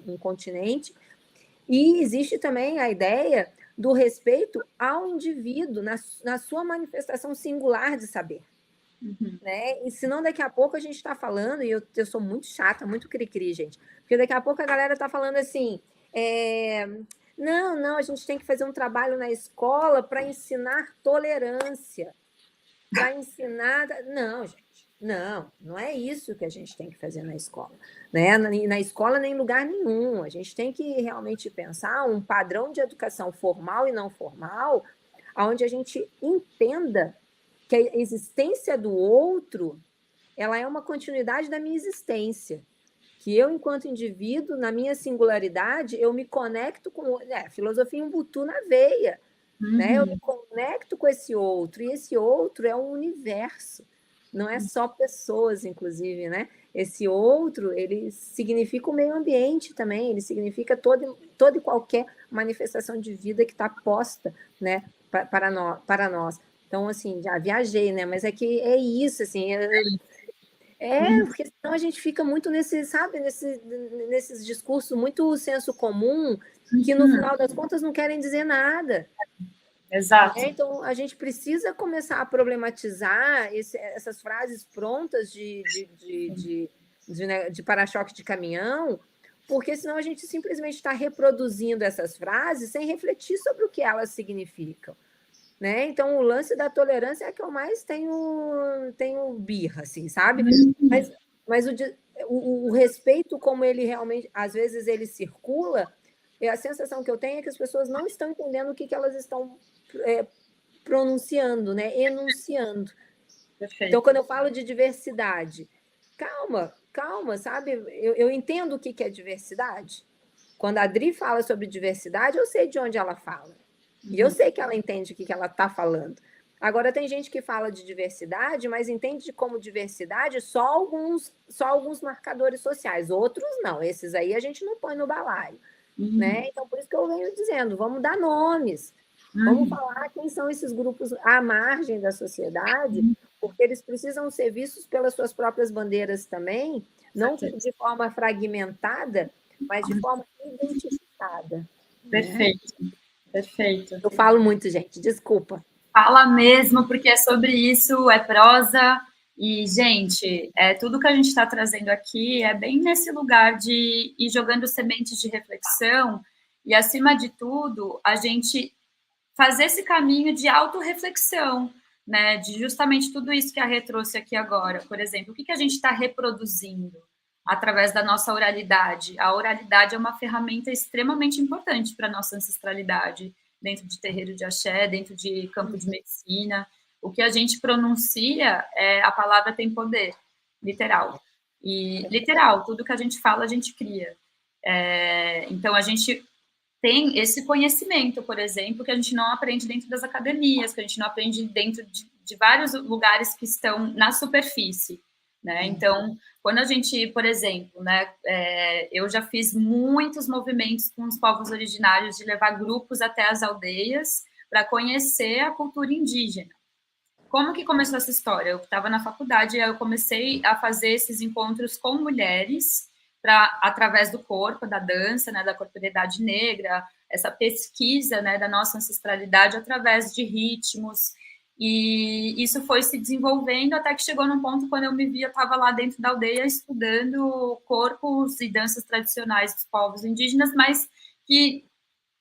um continente. E existe também a ideia do respeito ao indivíduo na sua manifestação singular de saber. Né? E senão daqui a pouco a gente está falando, e eu sou muito chata, muito cri-cri, gente, porque daqui a pouco a galera está falando assim, não, a gente tem que fazer um trabalho na escola para ensinar tolerância, para ensinar... Não, gente, não é isso que a gente tem que fazer na escola. Né? Na escola nem em lugar nenhum. A gente tem que realmente pensar um padrão de educação formal e não formal, onde a gente entenda que a existência do outro, ela é uma continuidade da minha existência. Que eu, enquanto indivíduo, na minha singularidade, eu me conecto com... filosofia Ubuntu na veia. Né? Eu me conecto com esse outro, e esse outro é um universo. Não é só pessoas, inclusive, né? Esse outro, ele significa o meio ambiente também, ele significa toda e qualquer manifestação de vida que está posta, né, para nós. Então, assim, já viajei, né? Mas é que é isso, assim... porque senão a gente fica muito nesses discursos muito senso comum, que no final das contas não querem dizer nada. Exato. Então, a gente precisa começar a problematizar essas frases prontas de para-choque de caminhão, porque senão a gente simplesmente está reproduzindo essas frases sem refletir sobre o que elas significam. Né? Então, o lance da tolerância é que eu mais tenho birra, assim, sabe? Mas o respeito, como ele realmente, às vezes, ele circula, a sensação que eu tenho é que as pessoas não estão entendendo o que elas estão pronunciando, né? Enunciando. Perfeito. Então, quando eu falo de diversidade, calma, sabe? Eu entendo o que é diversidade. Quando a Adri fala sobre diversidade, eu sei de onde ela fala. E eu sei que ela entende o que ela está falando. Agora, tem gente que fala de diversidade, mas entende como diversidade só alguns marcadores sociais. Outros não. Esses aí a gente não põe no balaio. Né? Então, por isso que eu venho dizendo, vamos dar nomes. Vamos falar quem são esses grupos à margem da sociedade, porque eles precisam ser vistos pelas suas próprias bandeiras também, não de forma fragmentada, mas de forma identificada. Perfeito. Né? Perfeito. Eu falo muito, gente, desculpa. Fala mesmo, porque é sobre isso, é prosa. E, gente, tudo que a gente está trazendo aqui é bem nesse lugar de ir jogando sementes de reflexão e, acima de tudo, a gente fazer esse caminho de autorreflexão, né? De justamente tudo isso que a Rê trouxe aqui agora. Por exemplo, o que a gente está reproduzindo através da nossa oralidade? A oralidade é uma ferramenta extremamente importante para a nossa ancestralidade, dentro de terreiro de axé, dentro de campo de medicina. O que a gente pronuncia, a palavra tem poder, literal. E, literal, tudo que a gente fala, a gente cria. Então, a gente tem esse conhecimento, por exemplo, que a gente não aprende dentro das academias, que a gente não aprende dentro de vários lugares que estão na superfície. Né? Então, quando a gente, por exemplo, né, eu já fiz muitos movimentos com os povos originários de levar grupos até as aldeias para conhecer a cultura indígena. Como que começou essa história? Eu estava na faculdade e eu comecei a fazer esses encontros com mulheres através do corpo, da dança, né, da corporeidade negra, essa pesquisa, né, da nossa ancestralidade através de ritmos. E isso foi se desenvolvendo até que chegou num ponto quando eu me vi, eu estava lá dentro da aldeia estudando corpos e danças tradicionais dos povos indígenas, mas que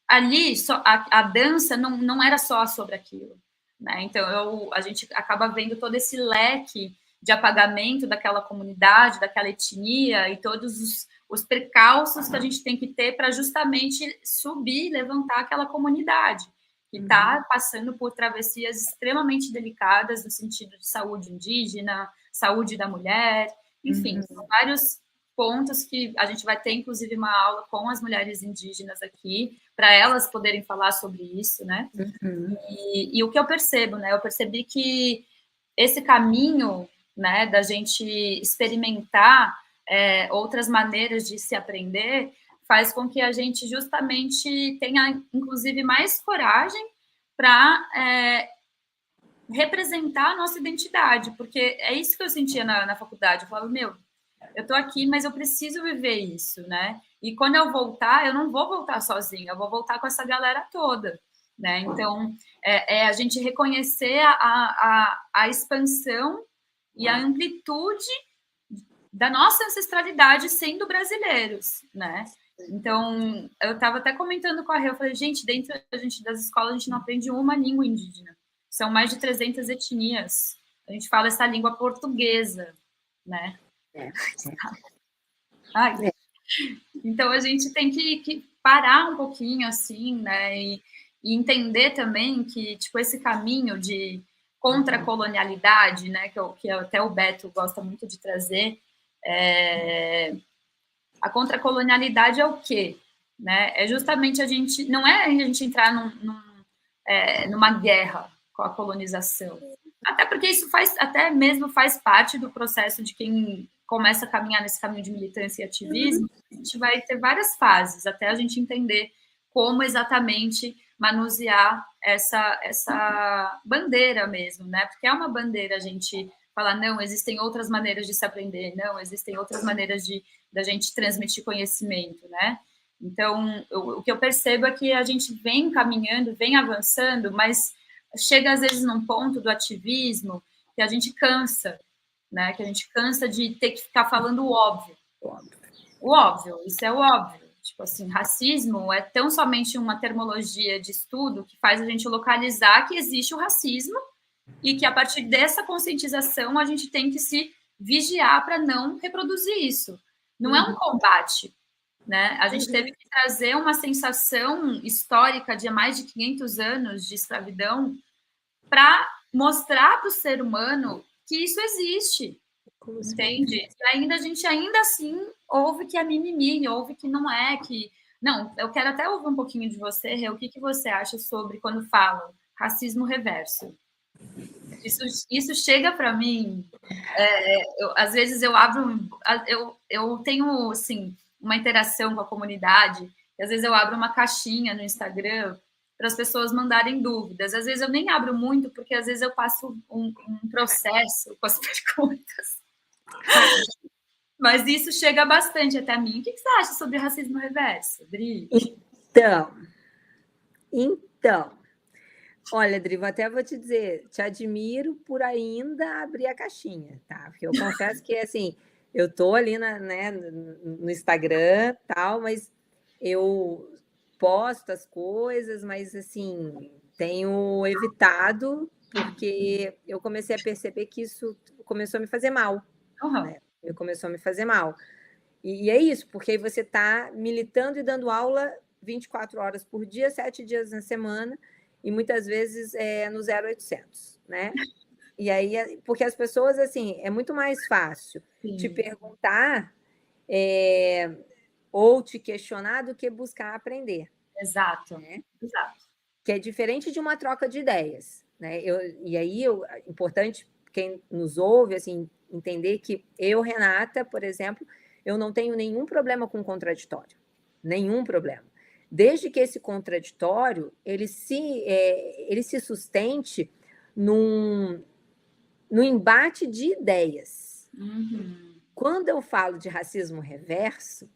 ali a dança não era só sobre aquilo, né? Então a gente acaba vendo todo esse leque de apagamento daquela comunidade, daquela etnia e todos os precalços que a gente tem que ter para justamente subir, levantar aquela comunidade que está passando por travessias extremamente delicadas no sentido de saúde indígena, saúde da mulher, enfim, são vários pontos que a gente vai ter, inclusive, uma aula com as mulheres indígenas aqui, para elas poderem falar sobre isso, né? E o que eu percebo, né? Eu percebi que esse caminho, né, da gente experimentar outras maneiras de se aprender, faz com que a gente justamente tenha, inclusive, mais coragem para representar a nossa identidade, porque é isso que eu sentia na faculdade. Eu falava, eu estou aqui, mas eu preciso viver isso, né? E quando eu voltar, eu não vou voltar sozinha, eu vou voltar com essa galera toda, né? Então, a gente reconhecer a expansão e a amplitude da nossa ancestralidade sendo brasileiros, né? Então, eu estava até comentando com a Rê, eu falei, gente, dentro das escolas a gente não aprende uma língua indígena. São mais de 300 etnias. A gente fala essa língua portuguesa, né? Então, a gente tem que parar um pouquinho, assim, né? E entender também que, tipo, esse caminho de contra-colonialidade, né? Que até o Beto gosta muito de trazer, a contra-colonialidade é o quê? Né? É justamente a gente... Não é a gente entrar numa guerra com a colonização. Até porque isso até mesmo faz parte do processo de quem começa a caminhar nesse caminho de militância e ativismo. A gente vai ter várias fases até a gente entender como exatamente manusear essa bandeira mesmo, né? Porque é uma bandeira a gente falar, não, existem outras maneiras de se aprender, não, existem outras maneiras da gente transmitir conhecimento, né? Então, o que eu percebo é que a gente vem caminhando, vem avançando, mas chega às vezes num ponto do ativismo que a gente cansa, né? Que a gente cansa de ter que ficar falando o óbvio. O óbvio, isso é o óbvio. Tipo assim, racismo é tão somente uma terminologia de estudo que faz a gente localizar que existe o racismo e que a partir dessa conscientização a gente tem que se vigiar para não reproduzir isso. Não é um combate, né? A gente teve que trazer uma sensação histórica de mais de 500 anos de escravidão para mostrar para o ser humano que isso existe, entende? E ainda a gente ainda assim ouve que é mimimi, ouve que não é, que... Não, eu quero até ouvir um pouquinho de você, Rê, o que você acha sobre quando falam racismo reverso? Isso chega para mim... às vezes eu abro... Eu tenho, assim, uma interação com a comunidade, e às vezes eu abro uma caixinha no Instagram para as pessoas mandarem dúvidas. Às vezes eu nem abro muito, porque às vezes eu passo um processo com as perguntas. Mas isso chega bastante até mim. O que você acha sobre racismo reverso, Adri? Então, olha, Adri, até vou te dizer, te admiro por ainda abrir a caixinha, tá? Porque eu confesso que, assim, eu tô ali no Instagram, tal, mas eu posto as coisas, mas, assim, tenho evitado, porque eu comecei a perceber que isso começou a me fazer mal. Né? Começou a me fazer mal. E é isso, porque aí você está militando e dando aula 24 horas por dia, 7 dias na semana, e muitas vezes no 0800, né? E aí, porque as pessoas, assim, é muito mais fácil te perguntar ou te questionar do que buscar aprender. Exato, né? Exato. Que é diferente de uma troca de ideias, né? E aí, importante, quem nos ouve, assim, entender que eu, Renata, por exemplo, eu não tenho nenhum problema com contraditório. Nenhum problema. Desde que esse contraditório ele se sustente no embate de ideias. Quando eu falo de racismo reverso,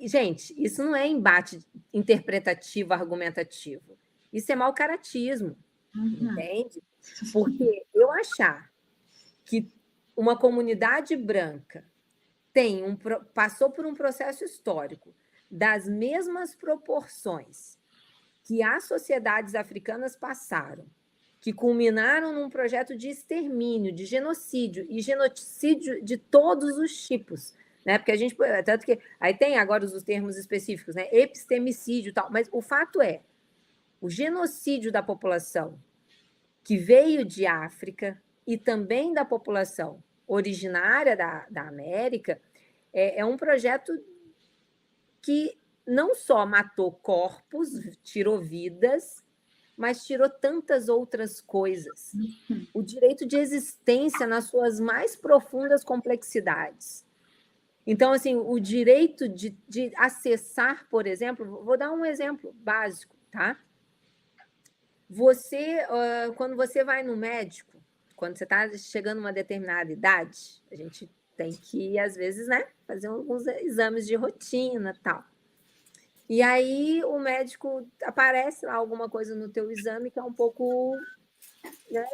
gente, isso não é embate interpretativo, argumentativo. Isso é mau caratismo, entende? Porque eu achar que uma comunidade branca passou por um processo histórico das mesmas proporções que as sociedades africanas passaram, que culminaram num projeto de extermínio, de genocídio, e genocídio de todos os tipos, né? Porque a gente, tanto que aí tem agora os termos específicos, né? Epistemicídio e tal, mas o fato é, o genocídio da população que veio de África e também da população originária da América é um projeto que não só matou corpos, tirou vidas, mas tirou tantas outras coisas. O direito de existência nas suas mais profundas complexidades. Então, assim, o direito de acessar, por exemplo, vou dar um exemplo básico, tá? Você, quando você vai no médico, quando você está chegando a uma determinada idade, a gente tem que, às vezes, né, fazer alguns exames de rotina e tal. E aí o médico aparece lá alguma coisa no teu exame que é um pouco, né,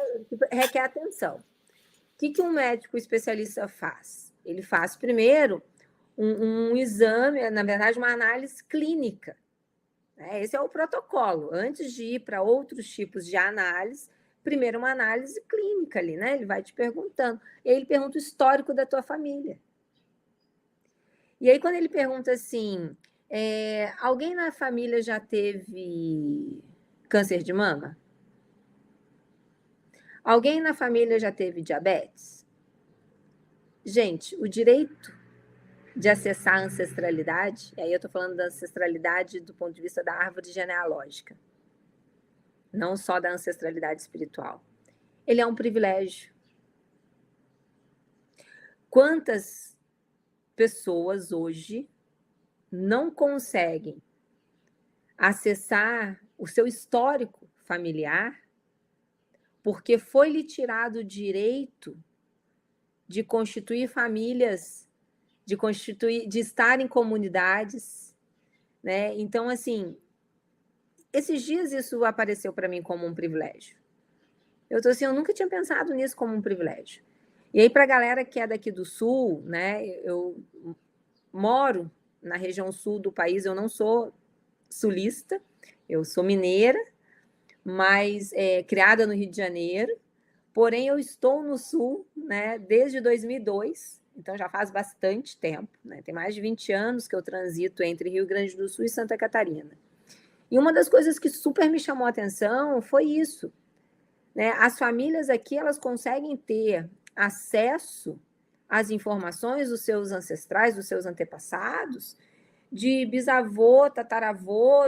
requer atenção. O que um médico especialista faz? Ele faz primeiro um exame, na verdade, uma análise clínica. Esse é o protocolo. Antes de ir para outros tipos de análise, primeiro uma análise clínica ali, né? Ele vai te perguntando. E aí ele pergunta o histórico da tua família. E aí, quando ele pergunta assim, alguém na família já teve câncer de mama? Alguém na família já teve diabetes? Gente, o direito de acessar a ancestralidade, e aí eu estou falando da ancestralidade do ponto de vista da árvore genealógica, não só da ancestralidade espiritual. Ele é um privilégio. Quantas pessoas hoje não conseguem acessar o seu histórico familiar porque foi-lhe tirado o direito de constituir famílias, de estar em comunidades, né? Então, assim, esses dias isso apareceu para mim como um privilégio. Eu estou assim, eu nunca tinha pensado nisso como um privilégio. E aí, para a galera que é daqui do Sul, né? Eu moro na região sul do país, eu não sou sulista, eu sou mineira, mas criada no Rio de Janeiro, porém eu estou no Sul, né, desde 2002, então já faz bastante tempo, né, tem mais de 20 anos que eu transito entre Rio Grande do Sul e Santa Catarina. E uma das coisas que super me chamou a atenção foi isso, né, as famílias aqui, elas conseguem ter acesso às informações dos seus ancestrais, dos seus antepassados, de bisavô, tataravô,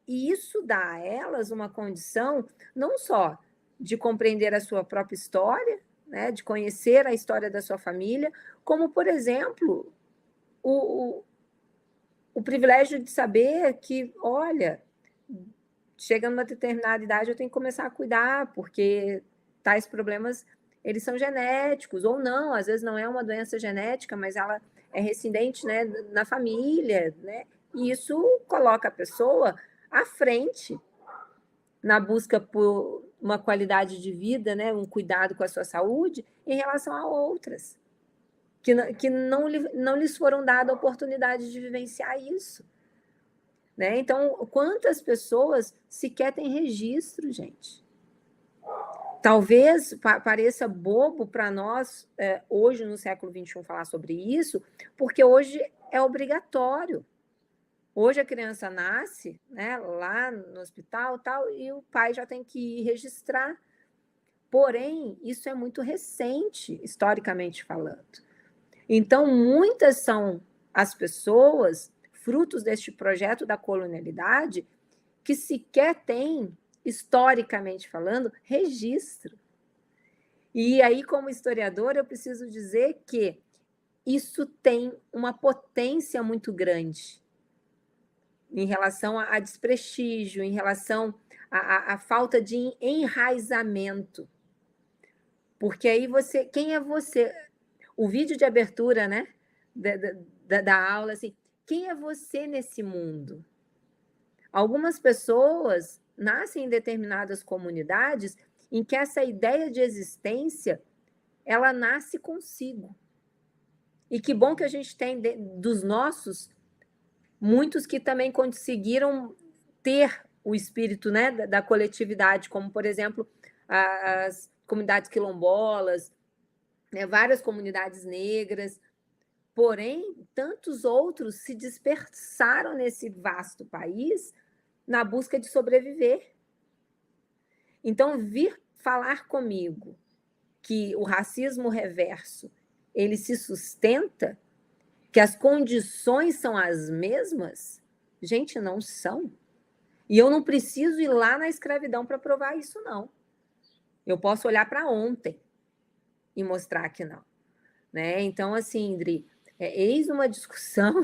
e isso dá a elas uma condição não só de compreender a sua própria história, né, de conhecer a história da sua família, como, por exemplo, o privilégio de saber que, olha, chegando a uma determinada idade eu tenho que começar a cuidar, porque tais problemas, eles são genéticos, ou não, às vezes não é uma doença genética, mas ela é recidente, né, na família, né, e isso coloca a pessoa à frente na busca por uma qualidade de vida, né, um cuidado com a sua saúde, em relação a outras, que não lhes foram dadas a oportunidade de vivenciar isso. Né? Então, quantas pessoas sequer têm registro, gente? Talvez pareça bobo para nós, hoje, no século XXI, falar sobre isso, porque hoje é obrigatório. Hoje a criança nasce, né, lá no hospital tal, e o pai já tem que registrar. Porém, isso é muito recente, historicamente falando. Então, muitas são as pessoas, frutos deste projeto da colonialidade, que sequer têm, historicamente falando, registro. E aí, como historiadora, eu preciso dizer que isso tem uma potência muito grande em relação a desprestígio, em relação à falta de enraizamento. Porque aí você... Quem é você? O vídeo de abertura, né, da aula, assim, quem é você nesse mundo? Algumas pessoas nascem em determinadas comunidades em que essa ideia de existência, ela nasce consigo. E que bom que a gente tem dos nossos, muitos que também conseguiram ter o espírito, né, da coletividade, como, por exemplo, as comunidades quilombolas, né, várias comunidades negras. Porém, tantos outros se dispersaram nesse vasto país na busca de sobreviver. Então, vir falar comigo que o racismo reverso ele se sustenta, que as condições são as mesmas, gente, não são. E eu não preciso ir lá na escravidão para provar isso, não. Eu posso olhar para ontem e mostrar que não. Né? Então, assim, Indri, eis uma discussão,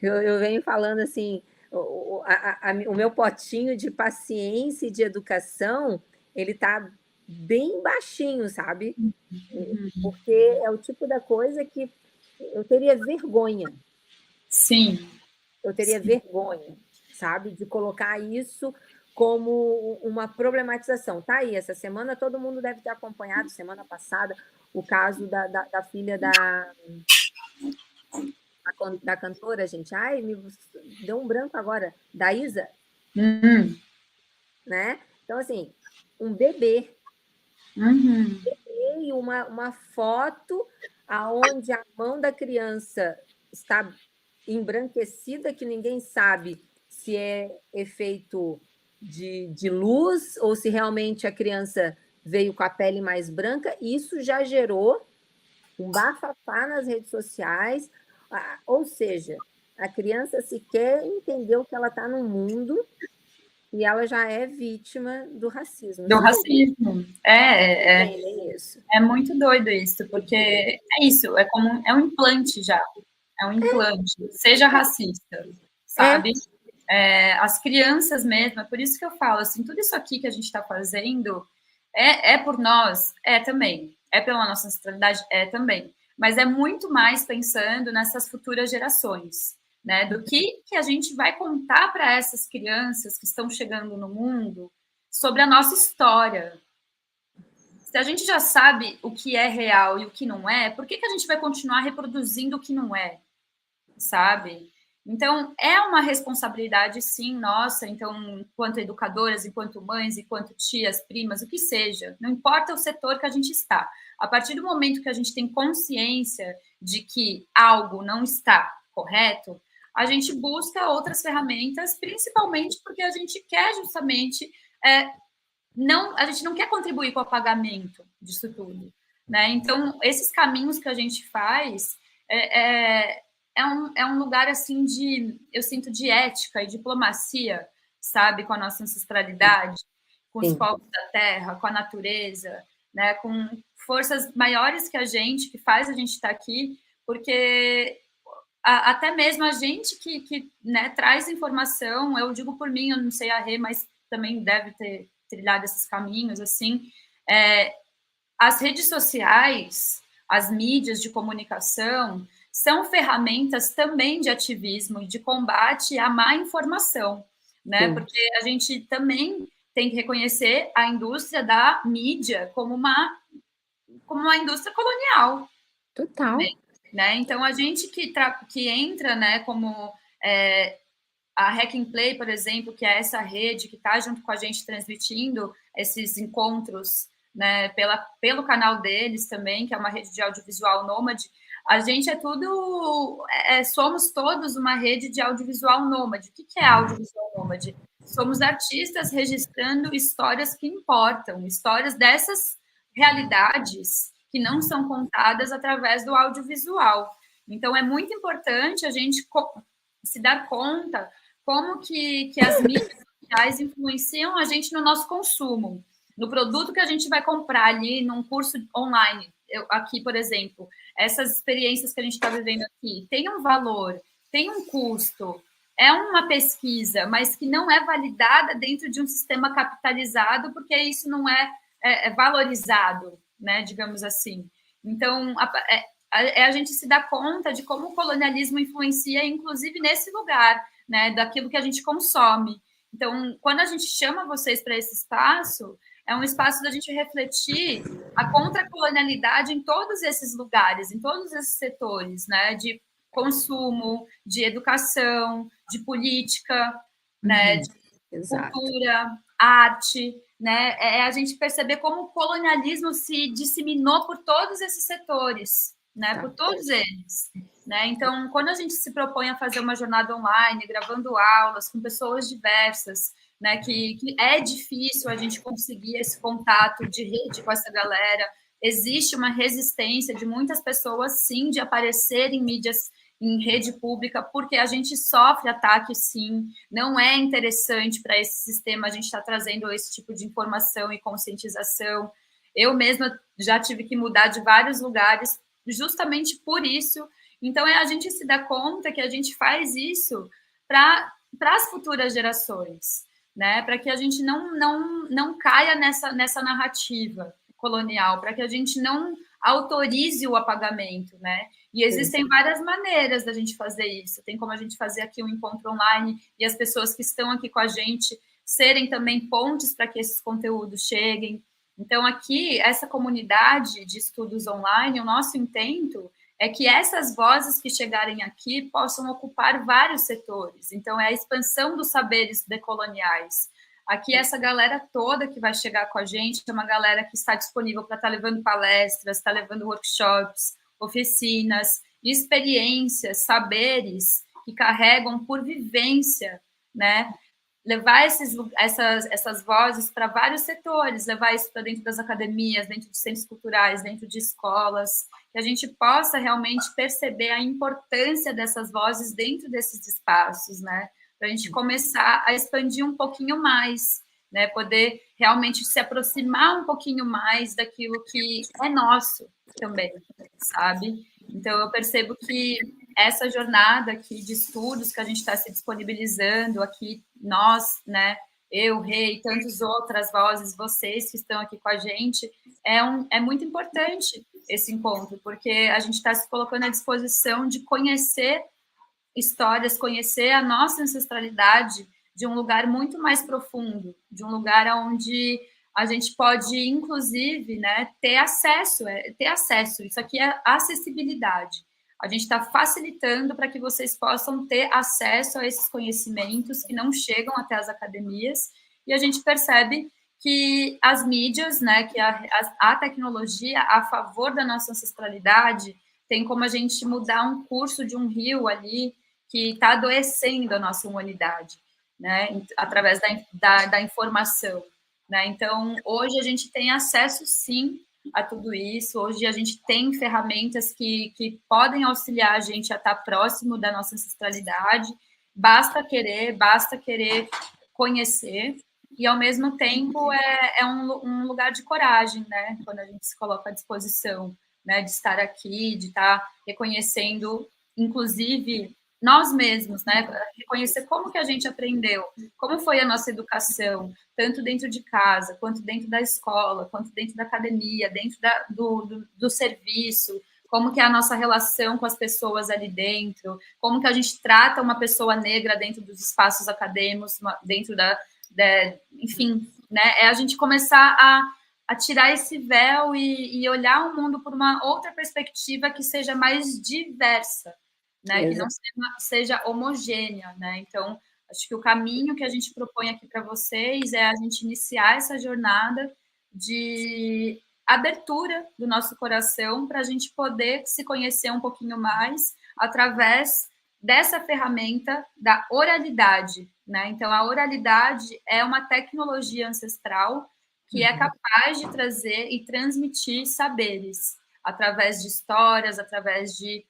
eu venho falando assim, o meu potinho de paciência e de educação, ele está bem baixinho, sabe? Porque é o tipo da coisa que eu teria vergonha. Sim. Eu teria vergonha, sabe? De colocar isso como uma problematização. Tá aí, essa semana todo mundo deve ter acompanhado, semana passada, o caso da filha da cantora, gente. Ai, me deu um branco agora. Da Isa. Né? Então, assim, um bebê. E uma foto aonde a mão da criança está embranquecida, que ninguém sabe se é efeito de luz ou se realmente a criança veio com a pele mais branca. Isso já gerou um bafafá nas redes sociais, ou seja, a criança sequer entendeu que ela está no mundo e ela já é vítima do racismo. Do racismo. É muito doido isso, porque é isso, é um implante já. É um implante. Seja racista, sabe? As crianças mesmo, é por isso que eu falo, assim, tudo isso aqui que a gente está fazendo é por nós? É também. É pela nossa ancestralidade? É também. Mas é muito mais pensando nessas futuras gerações, né? Do que a gente vai contar para essas crianças que estão chegando no mundo sobre a nossa história. Se a gente já sabe o que é real e o que não é, por que a gente vai continuar reproduzindo o que não é? Sabe? Então, é uma responsabilidade, sim, nossa, então, enquanto educadoras, enquanto mães, enquanto tias, primas, o que seja, não importa o setor que a gente está. A partir do momento que a gente tem consciência de que algo não está correto, a gente busca outras ferramentas, principalmente porque a gente quer justamente, a gente não quer contribuir com o apagamento disso tudo, né? Então, esses caminhos que a gente faz é um lugar, assim, eu sinto, de ética e diplomacia, sabe? Com a nossa ancestralidade, com os povos da terra, com a natureza, né? Com forças maiores que a gente, que faz a gente estar aqui, porque até mesmo a gente que né, traz informação, eu digo por mim, eu não sei a Rê, mas também deve ter trilhado esses caminhos, assim, as redes sociais, as mídias de comunicação, são ferramentas também de ativismo e de combate à má informação, né? Porque a gente também tem que reconhecer a indústria da mídia como uma indústria colonial. Total. Né? Então, a gente que entra, né, como a Hack and Play, por exemplo, que é essa rede que está junto com a gente transmitindo esses encontros, né, pelo canal deles também, que é uma rede de audiovisual nômade. A gente somos todos uma rede de audiovisual nômade. O que é audiovisual nômade? Somos artistas registrando histórias que importam, histórias dessas realidades que não são contadas através do audiovisual. Então, é muito importante a gente se dar conta como que as mídias sociais influenciam a gente no nosso consumo, no produto que a gente vai comprar ali num curso online. Aqui, por exemplo, essas experiências que a gente está vivendo aqui, tem um valor, tem um custo, é uma pesquisa, mas que não é validada dentro de um sistema capitalizado, porque isso não é valorizado, né, digamos assim. Então, a gente se dá conta de como o colonialismo influencia, inclusive, nesse lugar, né, daquilo que a gente consome. Então, quando a gente chama vocês para esse espaço, é um espaço da gente refletir a contracolonialidade em todos esses lugares, em todos esses setores, né, de consumo, de educação, de política, né, Exato. cultura, arte, né? É a gente perceber como o colonialismo se disseminou por todos esses setores, né? Por todos eles. Né? Então, quando a gente se propõe a fazer uma jornada online, gravando aulas com pessoas diversas, né, que é difícil a gente conseguir esse contato de rede com essa galera, existe uma resistência de muitas pessoas, sim, de aparecer em mídias, em rede pública, porque a gente sofre ataque, sim, não é interessante para esse sistema a gente estar trazendo esse tipo de informação e conscientização. Eu mesma já tive que mudar de vários lugares justamente por isso. Então, é a gente se dar conta que a gente faz isso para as futuras gerações, né? Para que a gente não caia nessa narrativa colonial, para que a gente não autorize o apagamento, né? E existem várias maneiras da gente fazer isso. Tem como a gente fazer aqui um encontro online e as pessoas que estão aqui com a gente serem também pontes para que esses conteúdos cheguem. Então, aqui, essa comunidade de estudos online, o nosso intento é que essas vozes que chegarem aqui possam ocupar vários setores. Então, é a expansão dos saberes decoloniais. Aqui, essa galera toda que vai chegar com a gente é uma galera que está disponível para estar levando palestras, está levando workshops, oficinas, experiências, saberes que carregam por vivência, né? Levar essas vozes para vários setores, levar isso para dentro das academias, dentro de centros culturais, dentro de escolas, que a gente possa realmente perceber a importância dessas vozes dentro desses espaços, né? Para a gente começar a expandir um pouquinho mais, né? Poder realmente se aproximar um pouquinho mais daquilo que é nosso também, sabe? Então, eu percebo que essa jornada aqui de estudos que a gente está se disponibilizando aqui, nós, né, eu, Rei, tantas outras vozes, vocês que estão aqui com a gente, é muito importante esse encontro, porque a gente está se colocando à disposição de conhecer histórias, conhecer a nossa ancestralidade de um lugar muito mais profundo, de um lugar onde a gente pode, inclusive, né, ter acesso. Isso aqui é acessibilidade. A gente está facilitando para que vocês possam ter acesso a esses conhecimentos que não chegam até as academias, e a gente percebe que as mídias, né, que a tecnologia a favor da nossa ancestralidade tem como a gente mudar um curso de um rio ali que está adoecendo a nossa humanidade, né, através da informação. Né? Então, hoje a gente tem acesso, sim, a tudo isso. Hoje a gente tem ferramentas que podem auxiliar a gente a estar próximo da nossa ancestralidade. Basta querer conhecer. E, ao mesmo tempo, é um lugar de coragem, né? Quando a gente se coloca à disposição, né? De estar aqui, de estar reconhecendo, inclusive, nós mesmos, né? Reconhecer como que a gente aprendeu, como foi a nossa educação, tanto dentro de casa, quanto dentro da escola, quanto dentro da academia, dentro do serviço, como que é a nossa relação com as pessoas ali dentro, como que a gente trata uma pessoa negra dentro dos espaços acadêmicos, dentro enfim, né? É a gente começar a tirar esse véu e olhar o mundo por uma outra perspectiva que seja mais diversa, né? Que não seja homogênea, né? Então, acho que o caminho que a gente propõe aqui para vocês é a gente iniciar essa jornada de abertura do nosso coração para a gente poder se conhecer um pouquinho mais através dessa ferramenta da oralidade, né? Então, a oralidade é uma tecnologia ancestral que é capaz de trazer e transmitir saberes através de histórias, através de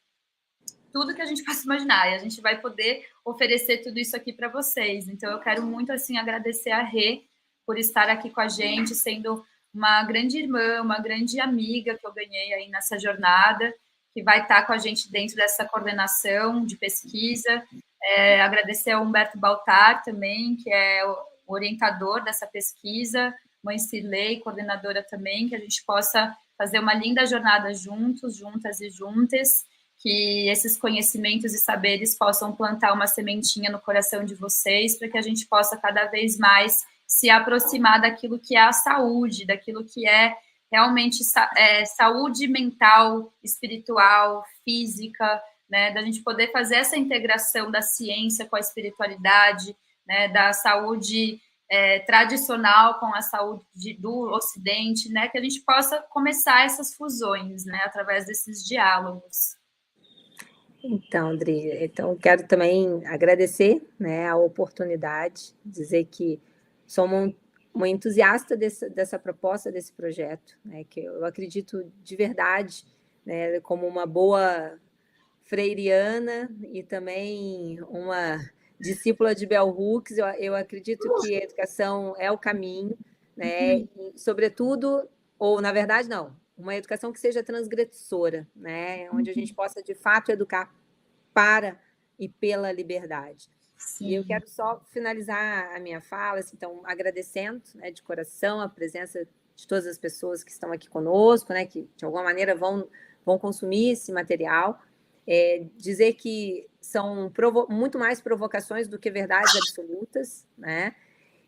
tudo que a gente possa imaginar, e a gente vai poder oferecer tudo isso aqui para vocês. Então, eu quero muito, assim, agradecer a Rê por estar aqui com a gente, sendo uma grande irmã, uma grande amiga que eu ganhei aí nessa jornada, que vai estar com a gente dentro dessa coordenação de pesquisa. Agradecer ao Humberto Baltar também, que é o orientador dessa pesquisa, mãe Cirlei, coordenadora também, que a gente possa fazer uma linda jornada juntos, juntas e juntas, que esses conhecimentos e saberes possam plantar uma sementinha no coração de vocês, para que a gente possa cada vez mais se aproximar daquilo que é a saúde, daquilo que é realmente saúde mental, espiritual, física, né? Da gente poder fazer essa integração da ciência com a espiritualidade, né, da saúde tradicional com a saúde do Ocidente, né, que a gente possa começar essas fusões, né, através desses diálogos. Então, Adri, então quero também agradecer, né, a oportunidade, dizer que sou uma entusiasta dessa proposta, desse projeto, né, que eu acredito de verdade, né, como uma boa freiriana e também uma discípula de Bell Hooks. Eu acredito que a educação é o caminho, né, e, sobretudo, ou na verdade não, uma educação que seja transgressora, né, onde a gente possa de fato educar para e pela liberdade. Sim. E eu quero só finalizar a minha fala, assim, então, agradecendo, né, de coração a presença de todas as pessoas que estão aqui conosco, né, que de alguma maneira vão consumir esse material, dizer que são muito mais provocações do que verdades absolutas, né?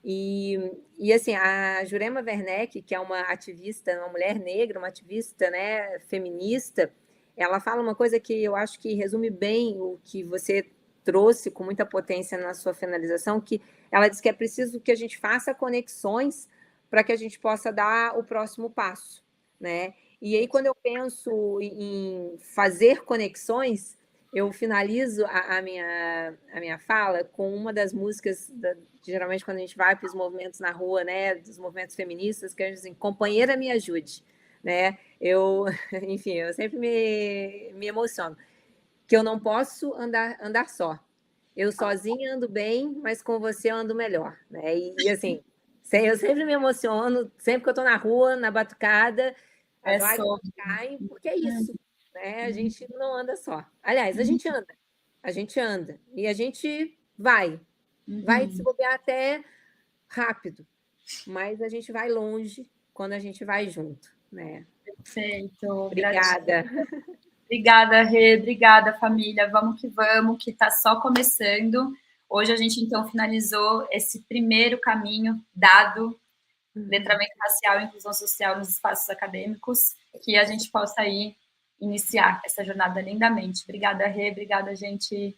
E assim, a Jurema Werneck, que é uma ativista, uma mulher negra, uma ativista, né, feminista, ela fala uma coisa que eu acho que resume bem o que você trouxe com muita potência na sua finalização, que ela diz que é preciso que a gente faça conexões para que a gente possa dar o próximo passo, né? E aí, quando eu penso em fazer conexões, eu finalizo a minha fala com uma das músicas, geralmente quando a gente vai para os movimentos na rua, né, dos movimentos feministas, que é assim, companheira me ajude, né? Enfim, eu sempre me emociono, que eu não posso andar só. Eu sozinha ando bem, mas com você eu ando melhor, né? E assim, eu sempre me emociono, sempre que eu estou na rua, na batucada, as lágrimas caem, porque é isso, né? A gente não anda só. Aliás, a gente anda, e a gente vai se bobear até rápido, mas a gente vai longe quando a gente vai junto, né? Perfeito. Obrigada. Obrigada, Rê. Obrigada, família. Vamos, que está só começando. Hoje a gente, então, finalizou esse primeiro caminho dado, letramento racial e inclusão social nos espaços acadêmicos, que a gente possa aí iniciar essa jornada lindamente. Obrigada, Rê. Obrigada, gente.